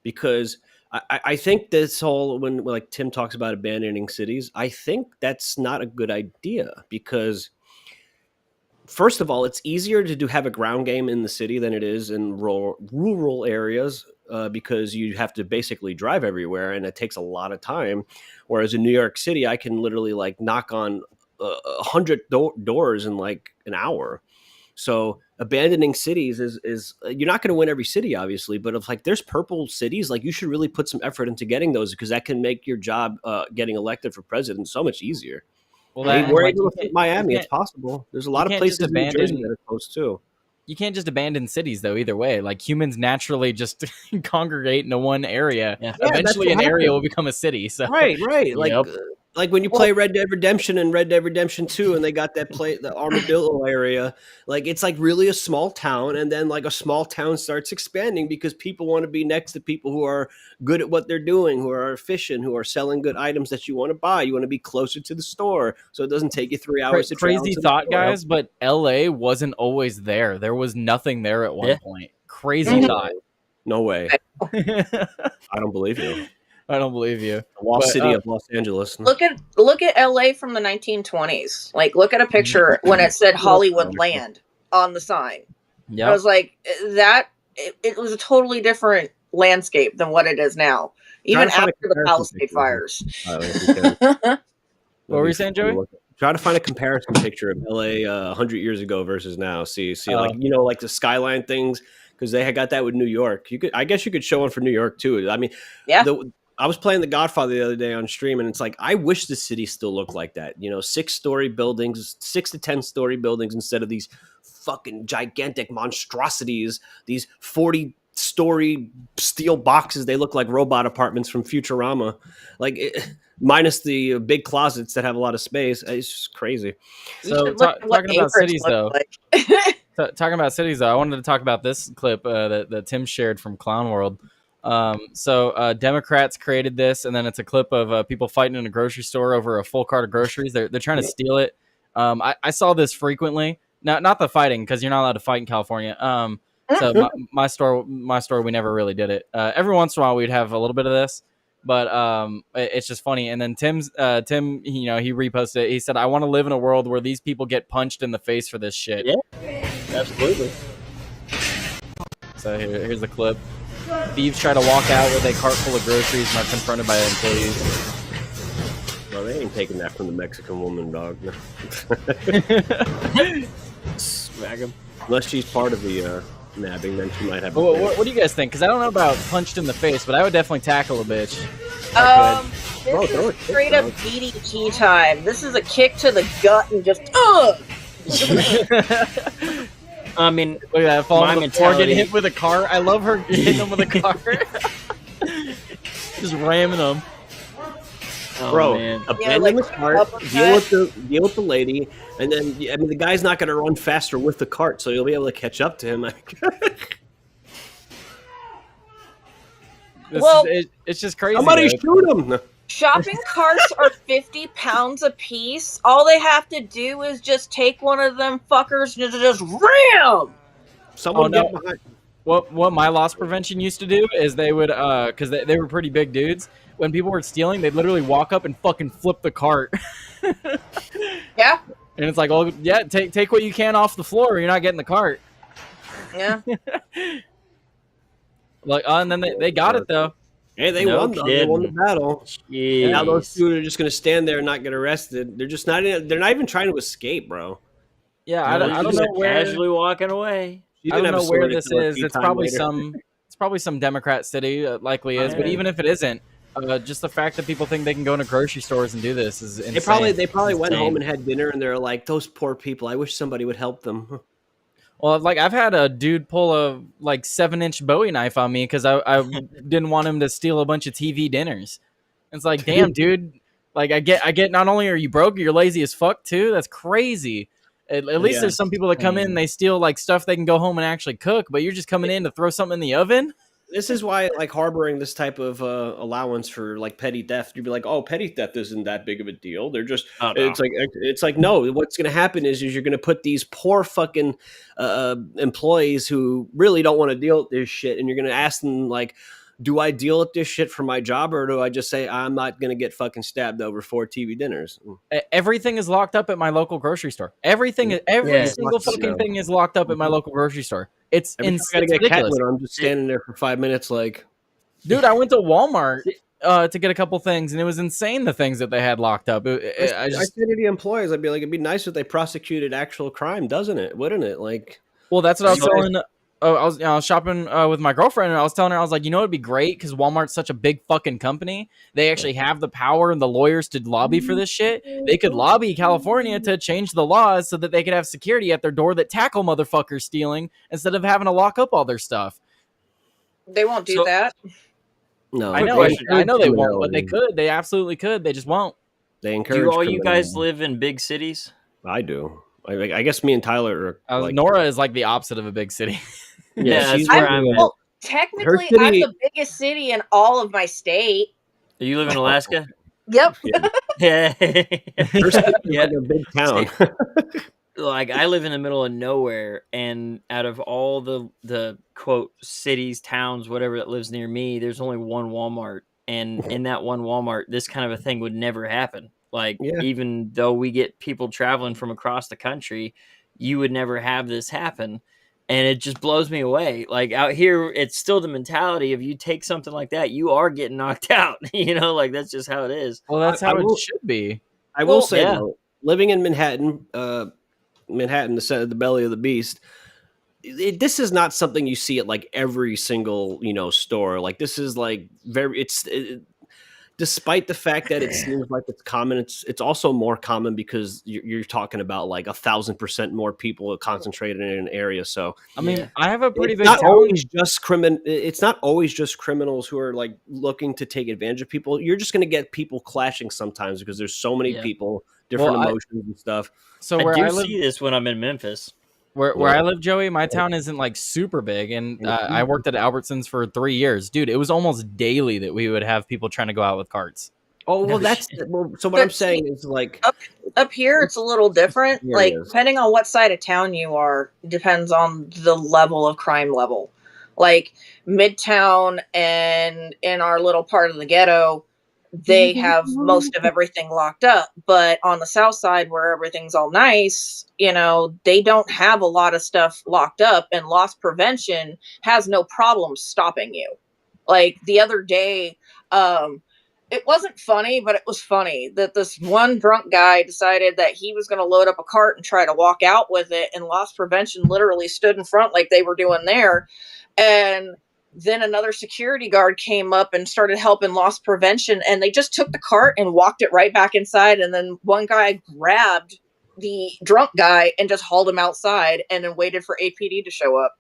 S5: because I think this whole, when like Tim talks about abandoning cities, I think that's not a good idea, because first of all, it's easier to have a ground game in the city than it is in rural areas, because you have to basically drive everywhere and it takes a lot of time. Whereas in New York City, I can literally like knock on 100 doors in like an hour. So abandoning cities is you're not going to win every city, obviously, but if like there's purple cities, like you should really put some effort into getting those, because that can make your job getting elected for president so much easier. Well, we're able to fit Miami. It's possible. There's a lot of places in New Jersey that are close too.
S1: You can't just abandon cities, though, either way. Like, humans naturally just congregate into one area. Yeah. Eventually, an area will become a city. So.
S5: Right. Like when you play Red Dead Redemption and Red Dead Redemption 2, and they got the Armadillo area, like it's like really a small town, and then like a small town starts expanding because people want to be next to people who are good at what they're doing, who are efficient, who are selling good items that you want to buy. You want to be closer to the store, so it doesn't take you 3 hours to travel.
S1: Crazy thought, guys, but LA wasn't always there. There was nothing there at one point. Crazy thought.
S5: No way. I don't believe you.
S1: I don't believe you.
S5: The lost city of Los Angeles.
S4: Look at LA from the 1920s. Like, look at a picture when it said Hollywood Land on the sign. Yeah, I was like, that. It was a totally different landscape than what it is now, even after the Palisade fires.
S1: What were you saying, Joey?
S5: Try to find a comparison picture of LA 100 years ago versus now. See, like like the skyline things, because they had got that with New York. I guess you could show one for New York too. I mean,
S4: yeah.
S5: I was playing The Godfather the other day on stream, and it's like I wish the city still looked like that. 6-story buildings, 6 to 10-story buildings instead of these fucking gigantic monstrosities. These 40-story steel boxes. They look like robot apartments from Futurama. Minus the big closets that have a lot of space. It's just crazy.
S1: So talking about cities, though. Talking about cities, though, I wanted to talk about this clip that Tim shared from Clown World. So Democrats created this, and then it's a clip of people fighting in a grocery store over a full cart of groceries. They're trying to steal it. I saw this frequently. Not the fighting, because you're not allowed to fight in California. So my store, we never really did it. Every once in a while, we'd have a little bit of this. But it's just funny. And then Tim, he reposted it. He said, "I want to live in a world where these people get punched in the face for this shit."
S2: Yeah, absolutely.
S1: So here's the clip. Thieves try to walk out with a cart full of groceries and are confronted by employees.
S5: Well, they ain't taking that from the Mexican woman, dog.
S2: Smack him.
S5: Unless she's part of the nabbing, then she might have.
S1: What do you guys think? Because I don't know about punched in the face, but I would definitely tackle a bitch.
S4: This is straight up DDT time. This is a kick to the gut and just
S2: I mean,
S1: look at that, falling on the floor, getting hit with a car. I love her hitting him with a car. Just ramming them.
S2: Oh,
S5: bro,
S2: man.
S5: abandon the cart, deal with the lady, and then the guy's not going to run faster with the cart, so you'll be able to catch up to him.
S1: It's just crazy.
S5: Somebody shoot him.
S4: Shopping carts are 50 pounds a piece. All they have to do is just take one of them fuckers and just ram.
S5: Someone get behind.
S1: What my loss prevention used to do is they would, because they were pretty big dudes. When people were stealing, they'd literally walk up and fucking flip the cart.
S4: Yeah.
S1: And it's like, oh yeah, take what you can off the floor. Or you're not getting the cart.
S4: Yeah.
S1: And then they got it though.
S5: Hey, they won the battle.
S2: Yeah.
S5: Now those dudes are just going to stand there and not get arrested. They're just not. They're not even trying to escape, bro.
S1: Yeah, I don't know where.
S2: Casually walking away.
S1: I don't know where this is. It's probably some Democrat city. Likely is, but even if it isn't, just the fact that people think they can go into grocery stores and do this is insane.
S5: They probably went home and had dinner, and they're like, "Those poor people. I wish somebody would help them."
S1: Well, I've had a dude pull a 7-inch Bowie knife on me because I didn't want him to steal a bunch of TV dinners. It's like, damn, dude. I get. Not only are you broke, you're lazy as fuck too. That's crazy. At least there's some people that come in and they steal stuff they can go home and actually cook, but you're just coming in to throw something in the oven.
S5: This is why, harboring this type of allowance for petty theft, you'd be like, "Oh, petty theft isn't that big of a deal." They're just, it's like, no. What's going to happen is you're going to put these poor fucking employees who really don't want to deal with this shit, and you're going to ask them do I deal with this shit for my job, or do I just say I'm not going to get fucking stabbed over 4 TV dinners?
S1: Everything is locked up at my local grocery store. Every single fucking thing is locked up at my local grocery store. It's ridiculous.
S5: I'm just standing there for 5 minutes
S1: dude, I went to Walmart to get a couple things, and it was insane the things that they had locked up.
S5: I said to the employees, I'd be like, it'd be nice if they prosecuted actual crime, doesn't it? Wouldn't it?
S1: Well, that's what I was telling. I was shopping with my girlfriend, and I was telling her, I was like, it'd be great because Walmart's such a big fucking company. They actually have the power and the lawyers to lobby for this shit. They could lobby California to change the laws so that they could have security at their door that tackle motherfuckers stealing instead of having to lock up all their stuff.
S4: They won't do that.
S5: No,
S1: I know they won't, but they could. They absolutely could. They just won't.
S5: They encourage.
S2: Do all you guys live in big cities?
S5: I do. I guess me and Tyler are.
S1: Nora is the opposite of a big city.
S2: Yeah, she's where I'm at.
S4: Well, technically, I'm the biggest city in all of my state.
S2: Do you live in Alaska?
S4: Yep.
S2: Yeah.
S5: A big town.
S2: I live in the middle of nowhere, and out of all the quote cities, towns, whatever that lives near me, there's only one Walmart, and in that one Walmart, this kind of a thing would never happen. Even though we get people traveling from across the country, you would never have this happen. And it just blows me away. Like out here, it's still the mentality of you take something like that, you are getting knocked out. Like that's just how it is.
S1: Well, that's
S5: I
S1: how it
S5: will-
S1: should be.
S5: I will
S4: Well,
S5: say
S2: yeah.
S5: though, living in Manhattan, the belly of the beast. This is not something you see at like every single store. Like this is like despite the fact that it seems like it's common, it's also more common because you're talking about like 1,000% more people concentrated in an area. So
S1: I mean, I have a pretty
S5: it's
S1: big
S5: not
S1: town.
S5: always just It's not always just criminals who are like looking to take advantage of people. You're just going to get people clashing sometimes because there's so many people, different emotions and stuff.
S1: So
S2: I
S1: where
S2: do
S1: I live,
S2: see this when I'm in Memphis.
S1: where I live, Joey, my town isn't like super big, and I worked at Albertsons for 3 years, dude. It was almost daily that we would have people trying to go out with carts.
S5: Oh well, so what I'm saying is like
S4: up here it's a little different.
S5: Here it
S4: Like
S5: is.
S4: depending on what side of town you are, depends on the level of crime level. Like Midtown and in our little part of the ghetto, they have most of everything locked up. But on the south side where everything's all nice, they don't have a lot of stuff locked up, and loss prevention has no problem stopping you. Like the other day, it wasn't funny, but it was funny that this one drunk guy decided that he was going to load up a cart and try to walk out with it, and loss prevention literally stood in front like they were doing there. And then another security guard came up and started helping loss prevention, and they just took the cart and walked it right back inside. And then one guy grabbed the drunk guy and just hauled him outside and then waited for APD to show up.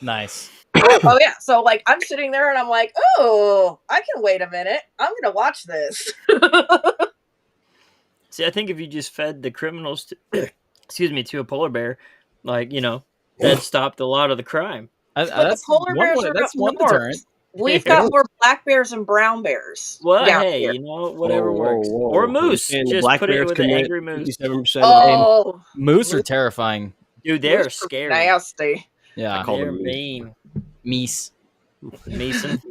S1: Nice.
S4: Oh yeah, so like I'm sitting there and I'm like, oh, I can wait a minute. I'm gonna watch this.
S2: See, I think if you just fed the criminals, to a polar bear, like that stopped a lot of the crime.
S4: But the polar bears are
S1: that's
S4: up
S1: one
S4: north.
S1: deterrent.
S4: We've got more black bears and brown bears.
S2: Well,
S4: down
S2: hey,
S4: here.
S2: whatever works. Or a moose. Just
S5: black
S2: put it
S5: bears
S2: with an
S5: commit
S2: angry moose.
S5: 57%
S4: Oh,
S1: Moose are terrifying.
S2: Dude, they're
S4: moose are
S2: scary.
S4: nasty.
S1: Yeah,
S5: call
S2: They're
S5: them moose.
S2: mean.
S1: meese.
S2: Mason.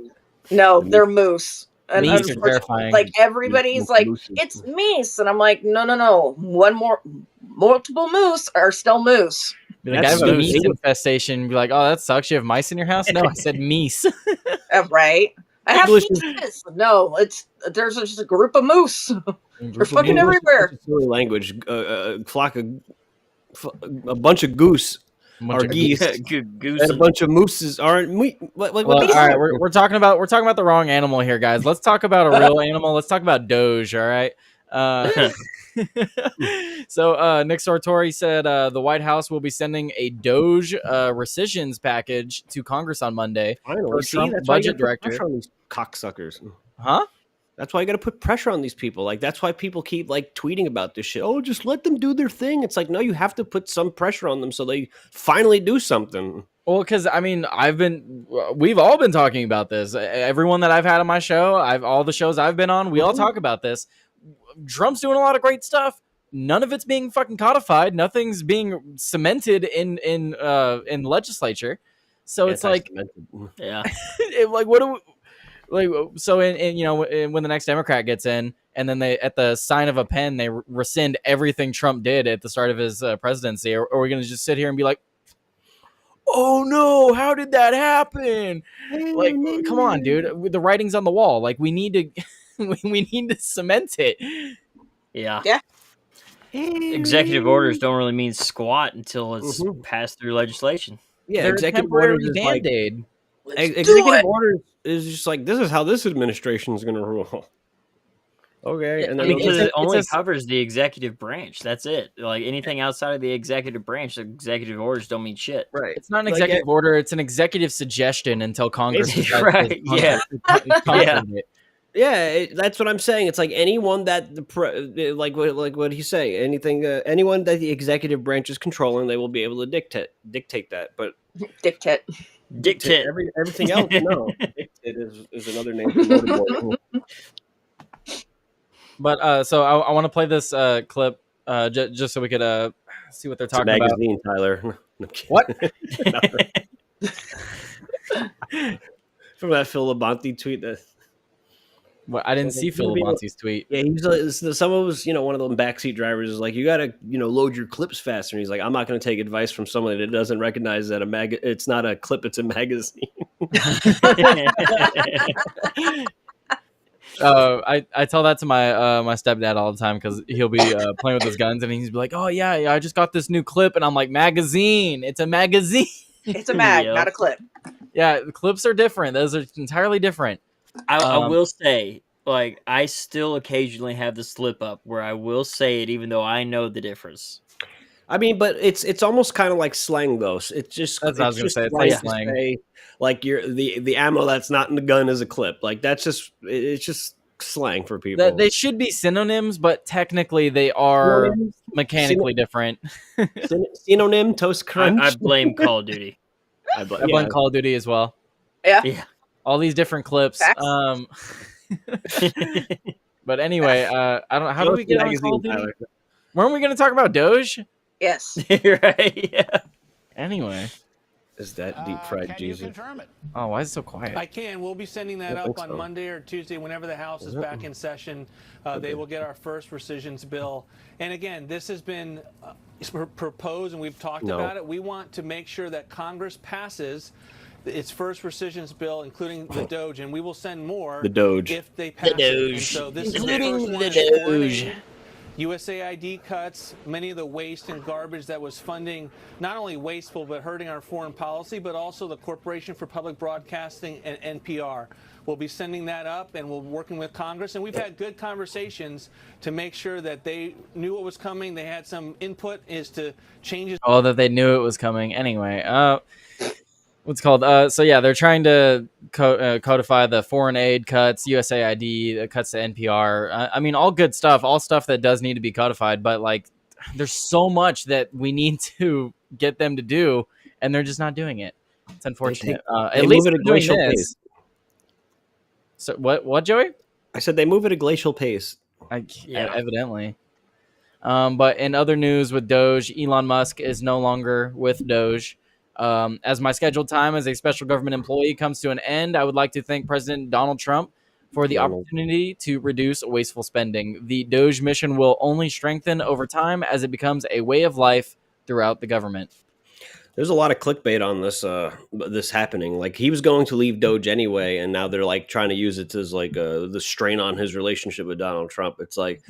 S4: No, they're moose. And
S1: Meese are
S4: unfortunately,
S1: terrifying.
S4: like everybody's like, it's meese, and I'm like, no. Multiple moose are still moose.
S1: Be like, I have a meese infestation. Be like, oh, that sucks. You have mice in your house? No, I said meese.
S4: Right? I have
S5: English
S4: meese. No, there's just a group of moose. They're fucking everywhere.
S5: Silly language. A bunch of goose are geese,
S2: Goose.
S5: and a bunch of mooses aren't. What
S1: Well, all right, we're talking about the wrong animal here, guys. Let's talk about a real animal. Let's talk about Doge. All right. So Nick Sartori said the White House will be sending a Doge rescissions package to Congress on Monday.
S5: Finally,
S1: Trump
S5: that's why you
S1: budget
S5: gotta put
S1: director.
S5: pressure on these cocksuckers.
S1: Huh?
S5: That's why you got to put pressure on these people. Like that's why people keep like tweeting about this shit. Oh, just let them do their thing. It's like no, you have to put some pressure on them so they finally do something.
S1: Well, because I mean, we've all been talking about this. Everyone that I've had on my show, all the shows I've been on, we all talk about this. Trump's doing a lot of great stuff. None of it's being fucking codified. Nothing's being cemented in legislature. So it's like,
S2: Yeah.
S1: like what do we, like? So when the next Democrat gets in, and then they at the sign of a pen they rescind everything Trump did at the start of his presidency, or are we going to just sit here and be like, oh no, how did that happen? Like, come on, dude. The writing's on the wall. Like, we need to we need to cement it.
S2: Yeah.
S4: Yeah.
S2: Executive orders don't really mean squat until it's passed through legislation.
S5: Yeah,
S1: They're
S5: executive orders is like,
S1: Band-Aid.
S5: executive orders is just like this is how this administration is going to rule. Okay, and then
S2: Because it only covers the executive branch. That's it. Like anything outside of the executive branch, executive orders don't mean shit.
S5: right.
S1: It's not an executive order. It's an executive suggestion until Congress decides
S2: Right, yeah.
S5: Yeah, that's what I'm saying. It's like anyone that like what he say, anything, anyone that the executive branch is controlling, they will be able to dictate that. But
S4: Dictate.
S5: everything else, no. Dictate is another name for motorboard.
S1: But so I want to play this clip just so we could see what they're talking about.
S5: Magazine, Tyler. No,
S1: What?
S5: From that Phil Labonte tweet that.
S1: Well, I didn't see Phil Labonte's tweet.
S5: Yeah, someone was, one of them backseat drivers is like, you got to, load your clips faster. And he's like, I'm not going to take advice from someone that doesn't recognize that it's not a clip, it's a magazine.
S1: I tell that to my stepdad all the time because he'll be playing with his guns and he's like, "Oh yeah, I just got this new clip," and I'm like, "Magazine? It's a magazine.
S4: It's a mag, not a clip."
S1: Yeah, the clips are different. Those are entirely different.
S2: I will say, like, I still occasionally have the slip up where I will say it, even though I know the difference.
S5: I mean, but it's almost kind of like slang, though. It's just
S1: that's what I was gonna say. It's
S5: like
S1: slang.
S5: Say, like the ammo that's not in the gun is a clip. Like it's just slang for people.
S1: They should be synonyms, but technically they are mechanically different.
S5: Synonym toast crunch.
S2: I blame Call of Duty.
S1: I blame Call of Duty as well.
S4: Yeah.
S1: All these different clips. But anyway, I don't. How do we get on Call of Duty? Weren't we going to talk about Doge?
S4: Yes.
S2: Right. Yeah.
S1: Anyway.
S5: Is that deep fried
S8: can
S5: Jesus?
S8: You confirm it?
S1: Oh, why is it so quiet?
S8: I can. We'll be sending that up on Monday or Tuesday whenever the House is back in session. They will get our first rescissions bill. And again, this has been proposed and we've talked about it. We want to make sure that Congress passes its first rescissions bill, including the Doge, and we will send more if they pass it. And so this
S2: including
S8: is the Doge. USAID cuts, many of the waste and garbage that was funding not only wasteful but hurting our foreign policy, but also the Corporation for Public Broadcasting and NPR. We'll be sending that up and we're working with Congress. And we've had good conversations to make sure that they knew what was coming. They had some input as to changes.
S1: Oh, that they knew it was coming. Anyway, what's called? So yeah, they're trying to codify the foreign aid cuts, USAID cuts to NPR. I mean, all good stuff, all stuff that does need to be codified. But like, there's so much that we need to get them to do, and they're just not doing it. It's unfortunate. At least
S5: at a glacial pace.
S1: So what, Joey?
S5: I said they move at a glacial pace.
S1: Evidently. But in other news with Doge, Elon Musk is no longer with Doge. As my scheduled time as a special government employee comes to an end, I would like to thank President Donald Trump for the opportunity to reduce wasteful spending. The Doge mission will only strengthen over time as it becomes a way of life throughout the government.
S5: There's a lot of clickbait on this happening. Like, he was going to leave Doge anyway, and now they're like trying to use it as like the strain on his relationship with Donald Trump. It's like,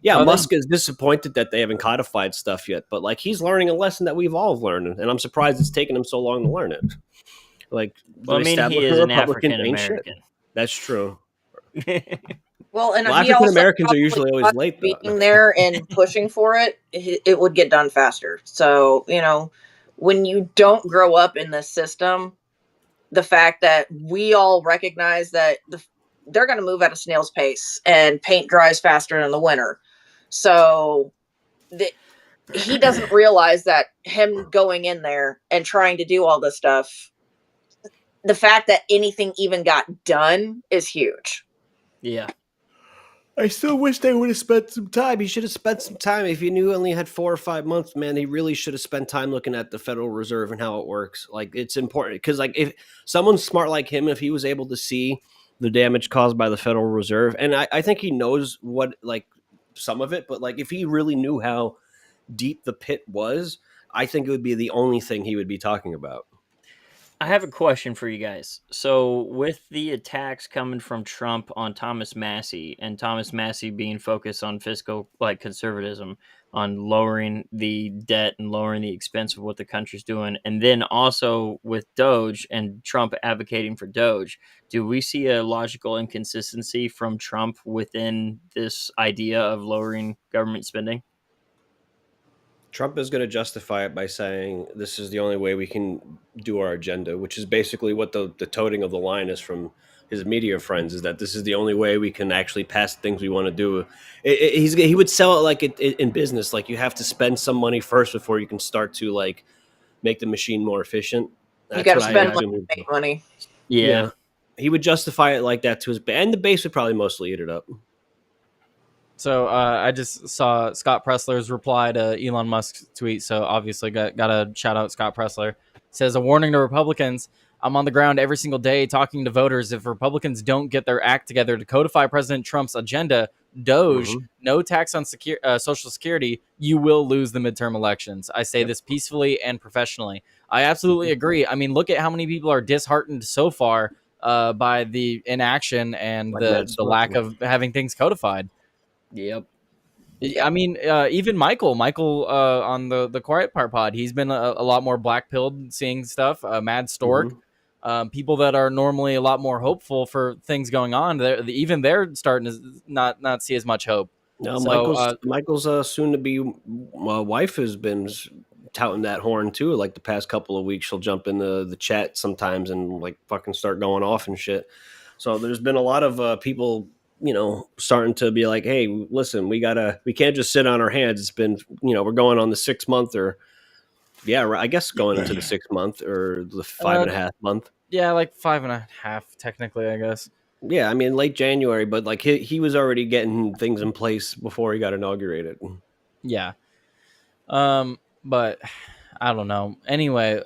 S5: Musk is disappointed that they haven't codified stuff yet, but like he's learning a lesson that we've all learned, and I'm surprised it's taken him so long to learn it. Like,
S2: well, I mean, he is an African American.
S5: That's true.
S4: Well, and
S5: African Americans are usually always late.
S4: Being there and pushing for it, it would get done faster. So when you don't grow up in this system, the fact that we all recognize that they're going to move at a snail's pace and paint dries faster in the winter. So he doesn't realize that him going in there and trying to do all this stuff, the fact that anything even got done is huge.
S2: Yeah.
S5: I still wish they would have spent some time. He should have spent some time. If he knew he only had 4 or 5 months, man, he really should have spent time looking at the Federal Reserve and how it works. Like, it's important because, like, if someone smart like him, if he was able to see the damage caused by the Federal Reserve, and I think he knows what, like, some of it, but like, if he really knew how deep the pit was, I think it would be the only thing he would be talking about.
S2: I have a question for you guys. So with the attacks coming from Trump on Thomas Massie, and Thomas Massie being focused on fiscal conservatism, on lowering the debt and lowering the expense of what the country's doing, and then also with Doge and Trump advocating for Doge, do we see a logical inconsistency from Trump within this idea of lowering government spending?
S5: Trump is going to justify it by saying this is the only way we can do our agenda, which is basically what the toting of the line is from his media friends, is that this is the only way we can actually pass things we want to do. He would sell it like in business, like you have to spend some money first before you can start to like make the machine more efficient.
S4: You got to spend money to make money.
S2: Yeah.
S5: He would justify it like that to his base, and the base would probably mostly eat it up.
S1: So I just saw Scott Pressler's reply to Elon Musk's tweet. So obviously got to shout out Scott Pressler. It says, a warning to Republicans. I'm on the ground every single day talking to voters. If Republicans don't get their act together to codify President Trump's agenda, Doge, no tax on Social Security, you will lose the midterm elections. I say this peacefully and professionally. I absolutely agree. I mean, look at how many people are disheartened so far by the inaction and the lack of having things codified.
S2: Yep.
S1: I mean, even Michael on the Quiet Part pod, he's been a lot more black-pilled, seeing stuff. Mad Stork, people that are normally a lot more hopeful for things going on, they're starting to not see as much hope.
S5: No,
S1: So,
S5: Michael's soon-to-be wife has been touting that horn too. Like the past couple of weeks, she'll jump in the chat sometimes and like fucking start going off and shit. So there's been a lot of people, starting to be like, hey, listen, we can't just sit on our hands. It's been, we're going on the 6 month I guess going into the 6 month or the 5.5 month.
S1: Yeah, like 5.5 technically, I guess.
S5: Yeah, I mean late January, but like he was already getting things in place before he got inaugurated.
S1: Yeah. But I don't know. Anyway,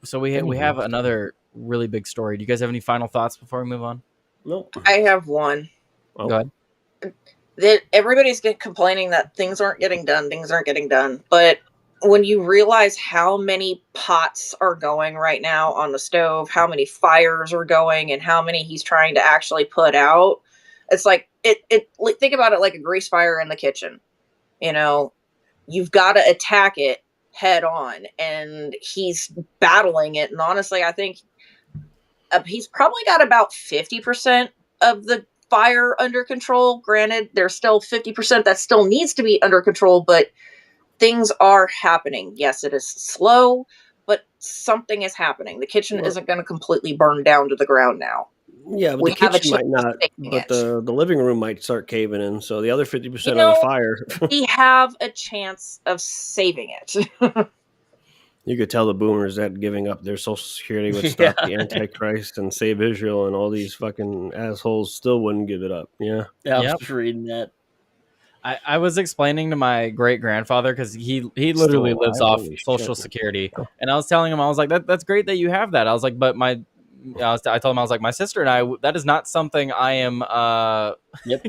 S1: so we have another really big story. Do you guys have any final thoughts before we move on?
S5: Nope.
S4: I have one.
S5: Oh.
S1: Go ahead.
S4: That everybody's complaining that things aren't getting done, but when you realize how many pots are going right now on the stove, how many fires are going, and how many he's trying to actually put out, it's like think about it like a grease fire in the kitchen. You've got to attack it head on, and he's battling it. And honestly, I think he's probably got about 50% of the fire under control. Granted, there's still 50% that still needs to be under control, but things are happening. Yes, it is slow, but something is happening. The kitchen isn't going to completely burn down to the ground now.
S5: Yeah, but the kitchen might not, but the living room might start caving in. So the other 50% of the fire.
S4: We have a chance of saving it.
S5: You could tell the boomers that giving up their Social Security would stop the Antichrist and save Israel, and all these fucking assholes still wouldn't give it up. Yeah.
S2: I was just reading that.
S1: I was explaining to my great grandfather because he literally lives off Social Security, and I was telling him, I was like, that's great that you have that. I was like, but I told him, I was like, my sister and I, that is not something I am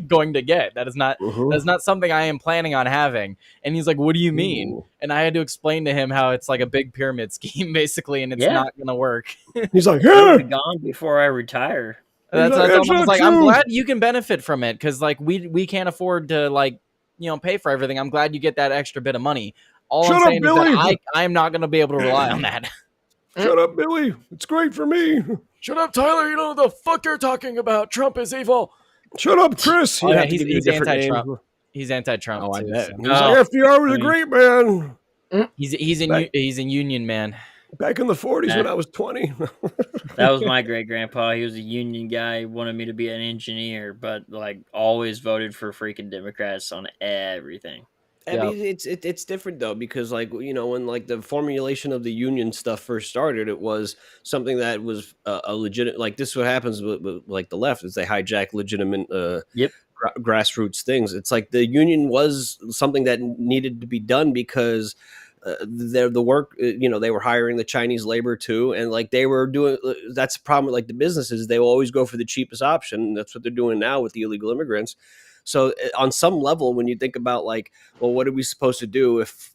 S1: going to get. That is not something I am planning on having. And he's like, what do you mean? And I had to explain to him how it's like a big pyramid scheme basically, and it's not going to work.
S5: He's like,
S2: I'll be gone before I retire.
S1: That's what I told him. I was like, I'm glad you can benefit from it because like we can't afford to pay for everything. I'm glad you get that extra bit of money. All I'm saying is that I am not going to be able to rely on that.
S5: Shut up, Billy. It's great for me.
S1: Shut up, Tyler. You know what the fuck you're talking about. Trump is evil.
S5: Shut up, Chris.
S1: He's anti-Trump. He's anti-Trump.
S5: Oh, I bet.
S1: So.
S5: He's like, FDR was a great man.
S1: He's a union man.
S5: Back in the 40s when I was 20.
S2: That was my great-grandpa. He was a union guy. He wanted me to be an engineer, but always voted for freaking Democrats on everything.
S5: I mean, it's different though, because when the formulation of the union stuff first started, it was something that was a legitimate. This is what happens with the left is they hijack legitimate grassroots things. It's like the union was something that needed to be done because the work, they were hiring the Chinese labor too, and they were doing. That's the problem with the businesses; they will always go for the cheapest option. That's what they're doing now with the illegal immigrants. So on some level, when you think about what are we supposed to do if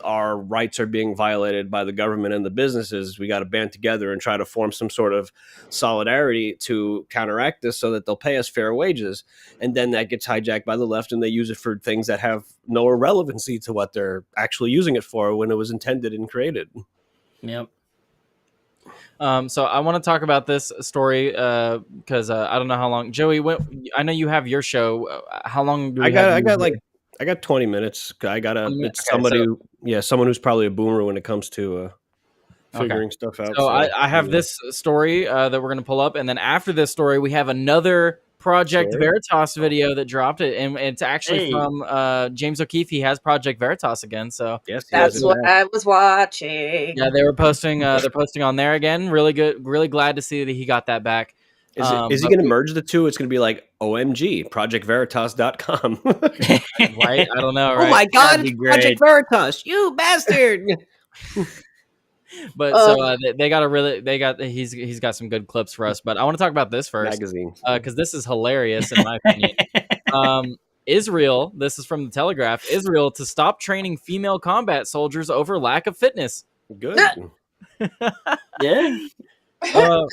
S5: our rights are being violated by the government and the businesses, we got to band together and try to form some sort of solidarity to counteract this so that they'll pay us fair wages. And then that gets hijacked by the left and they use it for things that have no relevancy to what they're actually using it for when it was intended and created.
S2: Yep.
S1: So I want to talk about this story because I don't know how long. Joey, I know you have your show. How long do we have?
S5: I got 20 minutes. Someone who's probably a boomer when it comes to figuring stuff out.
S1: So I have this story that we're going to pull up. And then after this story, we have another Project Veritas video that dropped it. And it's actually from James O'Keefe. He has Project Veritas again. So
S5: yes,
S4: that's what I was watching.
S1: Yeah, they were posting. They're posting on there again. Really good. Really glad to see that he got that back.
S5: Is he going to merge the two? It's going to be like OMG, ProjectVeritas.com.
S1: Right? I don't know. Right?
S5: Oh my God, Project Veritas, you bastard.
S1: But so he's got some good clips for us. But I want to talk about this first
S5: Magazines.
S1: because this is hilarious in my opinion. Israel, this is from the Telegraph. Israel to stop training female combat soldiers over lack of fitness.
S5: Good.
S2: Yeah,
S1: Uh,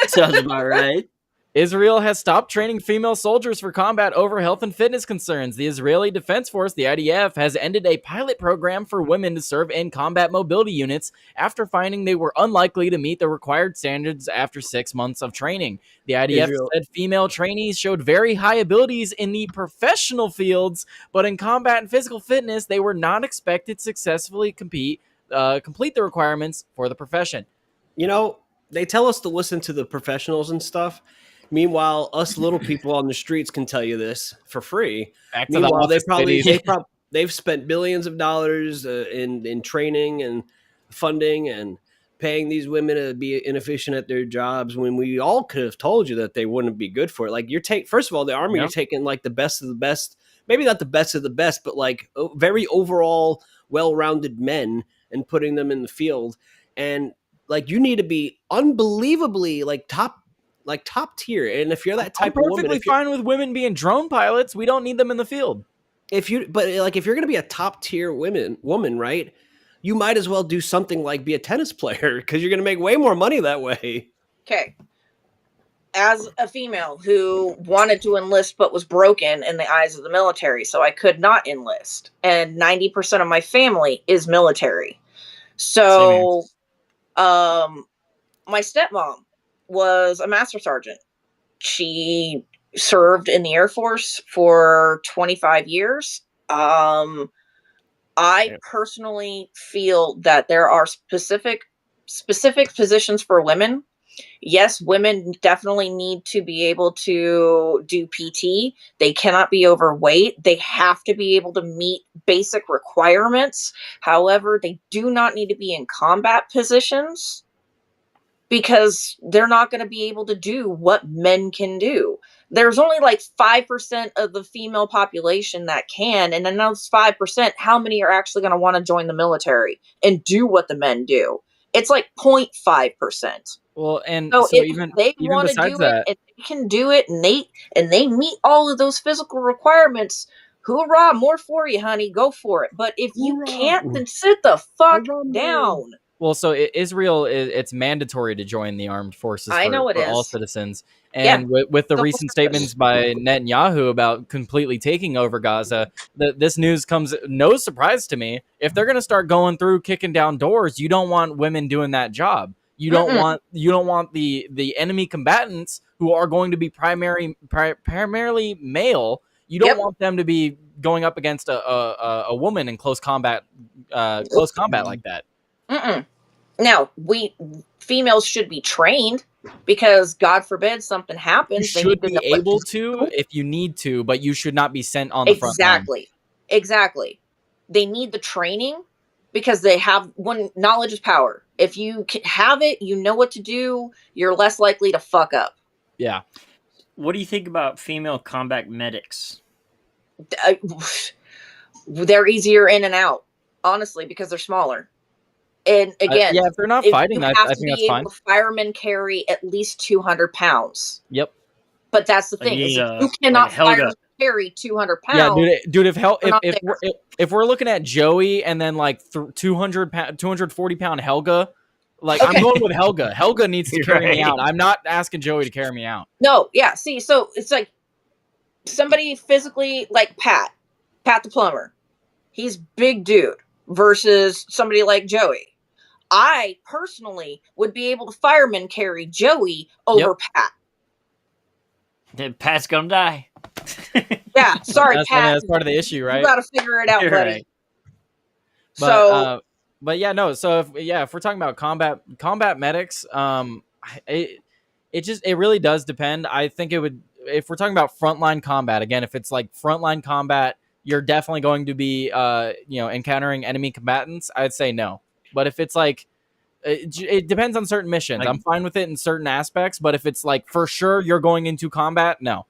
S2: sounds about right.
S1: Israel has stopped training female soldiers for combat over health and fitness concerns. The Israeli Defense Force, the IDF, has ended a pilot program for women to serve in combat mobility units after finding they were unlikely to meet the required standards after 6 months of training. The IDF said female trainees showed very high abilities in the professional fields, but in combat and physical fitness, they were not expected to successfully complete the requirements for the profession.
S5: You know, they tell us to listen to the professionals and stuff. Meanwhile, us little people on the streets can tell you this for free.
S1: Back to
S5: Meanwhile,
S1: the office,
S5: they've spent billions of dollars in training and funding and paying these women to be inefficient at their jobs when we all could have told you that they wouldn't be good for it. Like first of all, the Army, you're taking like the best of the best, maybe not the best of the best, but like very overall well-rounded men and putting them in the field. And like you need to be unbelievably top tier. And if you're that type of woman,
S1: perfectly fine with women being drone pilots. We don't need them in the field.
S5: If you're going to be a top tier woman, right? You might as well do something like be a tennis player because you're going to make way more money that way.
S4: Okay. As a female who wanted to enlist but was broken in the eyes of the military, so I could not enlist. And 90% of my family is military. So, my stepmom was a master sergeant. She served in the Air Force for 25 years. I personally feel that there are specific positions for women. Yes, women definitely need to be able to do PT. They cannot be overweight. They have to be able to meet basic requirements. However, they do not need to be in combat positions, because they're not going to be able to do what men can do. There's only like 5% of the female population that can, and in those 5%, how many are actually going to want to join the military and do what the men do? It's like 0.5%.
S1: Well, and
S4: so if
S1: even
S4: they want to do
S1: that,
S4: it, and they can do it, and they meet all of those physical requirements, hoorah, more for you, honey, go for it. But if you can't, then sit the fuck down.
S1: Well, so Israel, it's mandatory to join the armed forces for all citizens. And with the recent statements by Netanyahu about completely taking over Gaza, this news comes no surprise to me. If they're going to start going through kicking down doors, you don't want women doing that job. You don't want the enemy combatants who are going to be primarily male. You don't want them to be going up against a woman in close combat like that.
S4: Now, females should be trained, because God forbid something happens.
S1: You should be able to if you need to, but you should not be sent on the front line.
S4: Exactly. They need the training, because they have knowledge is power. If you have it, you know what to do, you're less likely to fuck up.
S1: Yeah.
S2: What do you think about female combat medics?
S4: They're easier in and out, honestly, because they're smaller. And again,
S1: if they're not fighting, I think that's fine.
S4: Firemen carry at least 200 pounds.
S1: Yep.
S4: But that's the thing. You cannot carry 200 pounds.
S1: Yeah, dude. If we're looking at Joey and then like 240 pound Helga, like I'm going with Helga. Helga needs to carry me out. I'm not asking Joey to carry me out.
S4: No, yeah. See, so it's like somebody physically like Pat the plumber. He's big dude versus somebody like Joey. I personally would be able to fireman carry Joey over Pat.
S2: Then Pat's gonna die.
S4: Yeah, sorry, Pat.
S1: That's part of the issue, right?
S4: You got to figure it out, buddy.
S1: Right. But yeah, no. So if we're talking about combat medics, it really does depend. I think it would, if we're talking about frontline combat, again, if it's like frontline combat, you're definitely going to be encountering enemy combatants. I'd say no. But if it's like, it depends on certain missions. I'm fine with it in certain aspects, but if it's like for sure you're going into combat, no.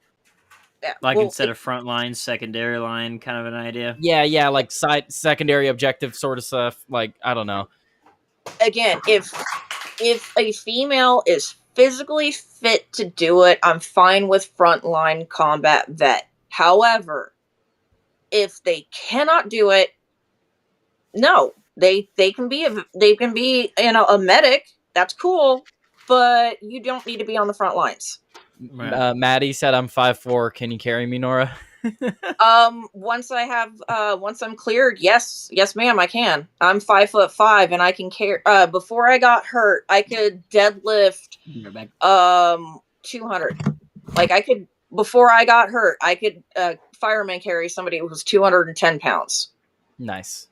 S4: Yeah,
S2: instead of front line, secondary line, kind of an idea.
S1: Yeah, like secondary objective sort of stuff. Like, I don't know.
S4: again, if a female is physically fit to do it, I'm fine with frontline combat vet. However, if they cannot do it, no, they can be a medic. That's cool, but you don't need to be on the front lines.
S1: Maddie said, "I'm 5'4". Can you carry me, Nora?"
S4: Once I'm cleared, yes, ma'am, I can. I'm 5'5" and I can carry. Before I got hurt, I could deadlift 200. Like I could before I got hurt, I could fireman carry somebody who was 210 pounds.
S1: Nice.